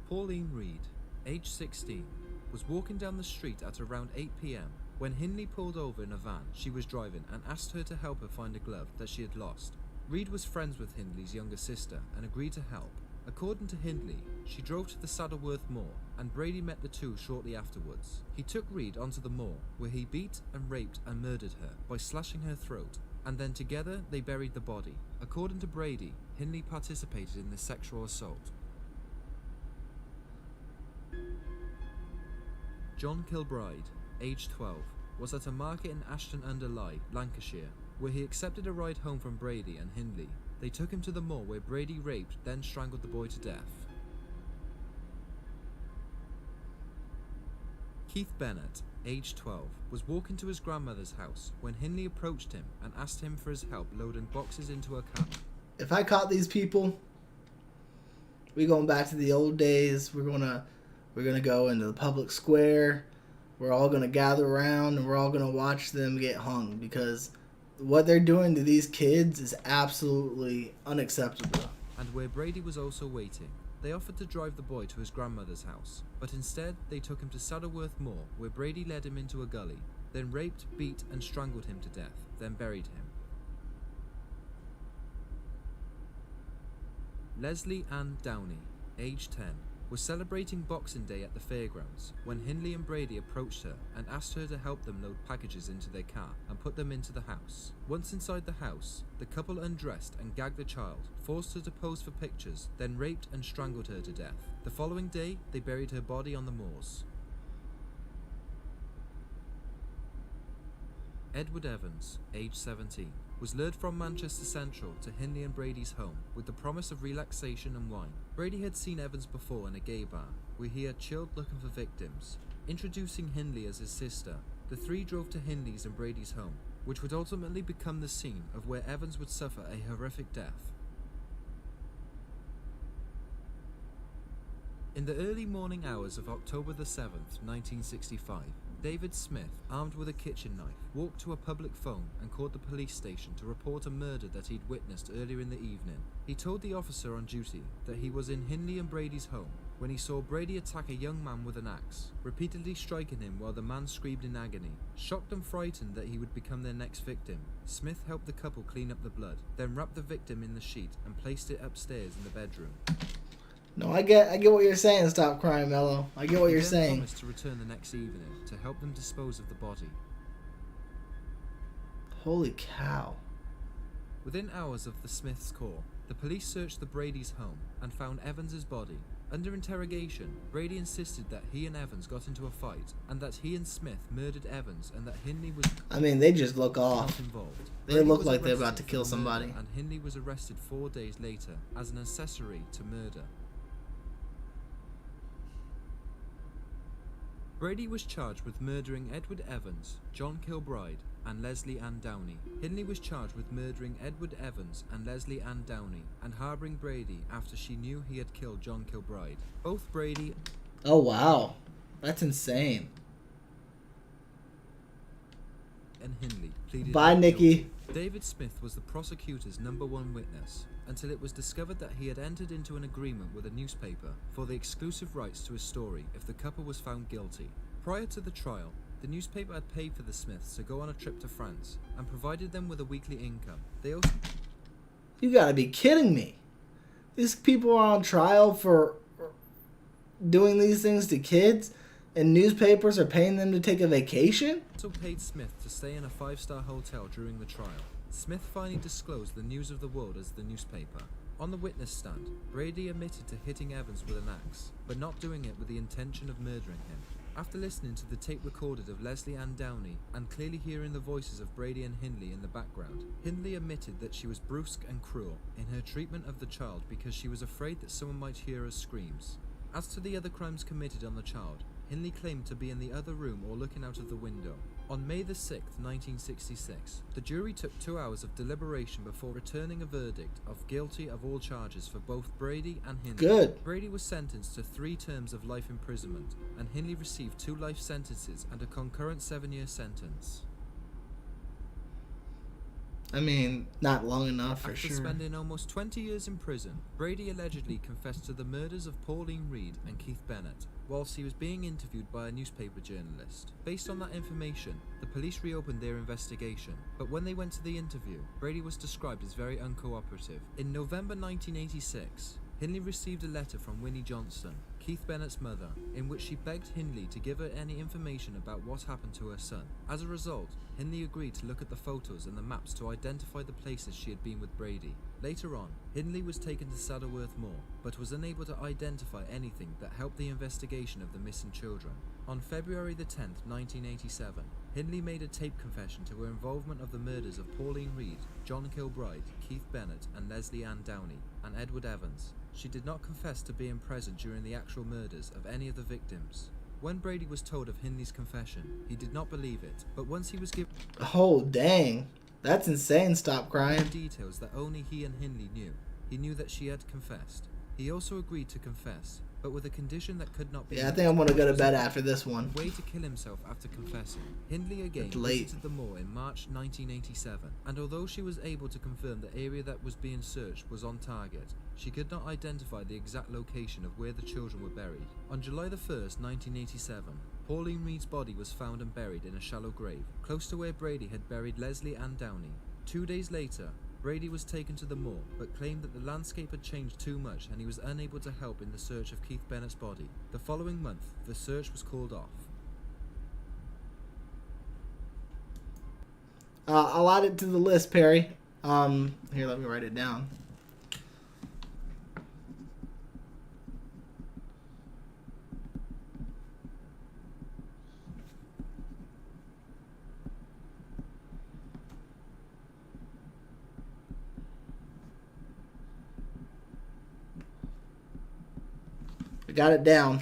Pauline Reed, age 16, was walking down the street at around 8 p.m. when Hindley pulled over in a van she was driving and asked her to help her find a glove that she had lost. Reed was friends with Hindley's younger sister and agreed to help. According to Hindley, she drove to the Saddleworth Moor and Brady met the two shortly afterwards. He took Reed onto the moor where he beat and raped and murdered her by slashing her throat, and then together they buried the body. According to Brady, Hindley participated in the sexual assault. John Kilbride, age 12, was at a market in Ashton-under-Lyne, Lancashire, where he accepted a ride home from Brady and Hindley. They took him to the moor where Brady raped, then strangled the boy to death. Keith Bennett, age 12, was walking to his grandmother's house when Hindley approached him and asked him for his help loading boxes into a car. If I caught these people, we're going back to the old days. We're gonna go into the public square. We're all gonna gather around and we're all gonna watch them get hung, because what they're doing to these kids is absolutely unacceptable. And where Brady was also waiting, they offered to drive the boy to his grandmother's house, but instead they took him to Saddleworth Moor, where Brady led him into a gully, then raped, beat and strangled him to death, then buried him. Leslie Ann Downey, age 10, was celebrating Boxing Day at the fairgrounds when Hindley and Brady approached her and asked her to help them load packages into their car and put them into the house. Once inside the house, the couple undressed and gagged the child, forced her to pose for pictures, then raped and strangled her to death. The following day, they buried her body on the moors. Edward Evans, age 17, was lured from Manchester Central to Hindley and Brady's home with the promise of relaxation and wine. Brady had seen Evans before in a gay bar, where he had chilled looking for victims. Introducing Hindley as his sister, the three drove to Hindley's and Brady's home, which would ultimately become the scene of where Evans would suffer a horrific death. In the early morning hours of October the 7th, 1965, David Smith, armed with a kitchen knife, walked to a public phone and called the police station to report a murder that he'd witnessed earlier in the evening. He told the officer on duty that he was in Hindley and Brady's home when he saw Brady attack a young man with an axe, repeatedly striking him while the man screamed in agony. Shocked and frightened that he would become their next victim, Smith helped the couple clean up the blood, then wrapped the victim in the sheet and placed it upstairs in the bedroom. No, I get what you're saying. Stop crying, Mello. I get what you're saying. He promised to return the next evening to help them dispose of the body. Holy cow. Within hours of the Smiths' call, the police searched the Brady's home and found Evans's body. Under interrogation, Brady insisted that he and Evans got into a fight and that he and Smith murdered Evans and that Hindley was they just look off. involved. They Brady look was like they're about arrested to kill for the murder, somebody. And Hindley was arrested 4 days later as an accessory to murder. Brady was charged with murdering Edward Evans, John Kilbride, and Leslie Ann Downey. Hindley was charged with murdering Edward Evans and Leslie Ann Downey and harboring Brady after she knew he had killed John Kilbride. Both Brady... Oh, wow. That's insane. ...and Hindley pleaded... Bye, Nikki. David Smith was the prosecutor's #1 witness until it was discovered that he had entered into an agreement with a newspaper for the exclusive rights to his story if the couple was found guilty. Prior to the trial, the newspaper had paid for the Smiths to go on a trip to France and provided them with a weekly income. They also... You gotta be kidding me. These people are on trial for doing these things to kids, and newspapers are paying them to take a vacation? also paid Smith to stay in a 5-star hotel during the trial. Smith finally disclosed the news of the world as the newspaper. On the witness stand, Brady admitted to hitting Evans with an axe, but not doing it with the intention of murdering him. After listening to the tape recorded of Leslie Ann Downey and clearly hearing the voices of Brady and Hindley in the background, Hindley admitted that she was brusque and cruel in her treatment of the child because she was afraid that someone might hear her screams. As to the other crimes committed on the child, Hindley claimed to be in the other room or looking out of the window. On May the 6th, 1966, the jury took 2 hours of deliberation before returning a verdict of guilty of all charges for both Brady and Hindley. Good. Brady was sentenced to 3 terms of life imprisonment, and Hindley received 2 life sentences and a concurrent 7-year sentence. I mean, not long enough for After sure. spending almost 20 years in prison, Brady allegedly confessed to the murders of Pauline Reed and Keith Bennett whilst he was being interviewed by a newspaper journalist. Based on that information, the police reopened their investigation, but when they went to the interview, Brady was described as very uncooperative. In November 1986, Hindley received a letter from Winnie Johnston, Keith Bennett's mother, in which she begged Hindley to give her any information about what happened to her son. As a result, Hindley agreed to look at the photos and the maps to identify the places she had been with Brady. Later on, Hindley was taken to Saddleworth Moor, but was unable to identify anything that helped the investigation of the missing children. On February the 10th, 1987, Hindley made a tape confession to her involvement of the murders of Pauline Reed, John Kilbride, Keith Bennett, and Leslie Ann Downey, and Edward Evans. She did not confess to being present during the actual murders of any of the victims. When Brady was told of Hindley's confession, he did not believe it, but once he was given Oh, dang. That's insane. Stop crying. details that only he and Hindley knew, he knew that she had confessed. He also agreed to confess, but with a condition that could not be Yeah, I met. think I'm gonna go to bed after this one. Way to kill himself after confessing. Hindley again It's late. visited the moor in March 1987, and although she was able to confirm the area that was being searched was on target, she could not identify the exact location of where the children were buried. On July the 1st, 1987, Pauline Reed's body was found and buried in a shallow grave, close to where Brady had buried Leslie Ann Downey. 2 days later, Brady was taken to the moor, but claimed that the landscape had changed too much and he was unable to help in the search of Keith Bennett's body. The following month, the search was called off. I'll add it to the list, Perry. Here, let me write it down. I got it down.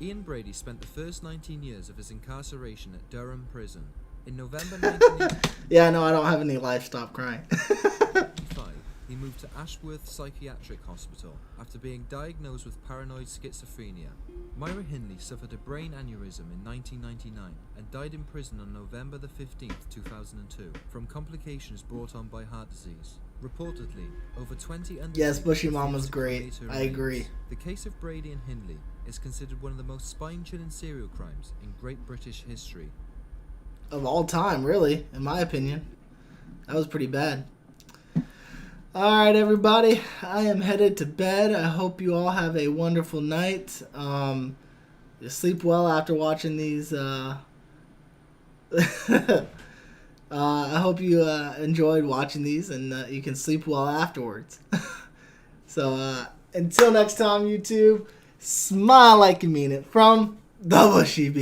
Ian Brady spent the first 19 years of his incarceration at Durham Prison. In November 1985, Yeah, no, I don't have any life. Stop crying. he moved to Ashworth Psychiatric Hospital after being diagnosed with paranoid schizophrenia. Myra Hindley suffered a brain aneurysm in 1999 and died in prison on November the 15th, 2002, from complications brought on by heart disease. Reportedly, over 20 Yes, Bushy refused Mama's to great. cremate her I remains. agree. The case of Brady and Hindley is considered one of the most spine-chilling serial crimes in Great British history. Of all time, really, in my opinion. That was pretty bad. Alright, everybody. I am headed to bed. I hope you all have a wonderful night. You sleep well after watching these. I hope you enjoyed watching these and you can sleep well afterwards. So, until next time, YouTube, smile like you mean it from the Bushy Bee.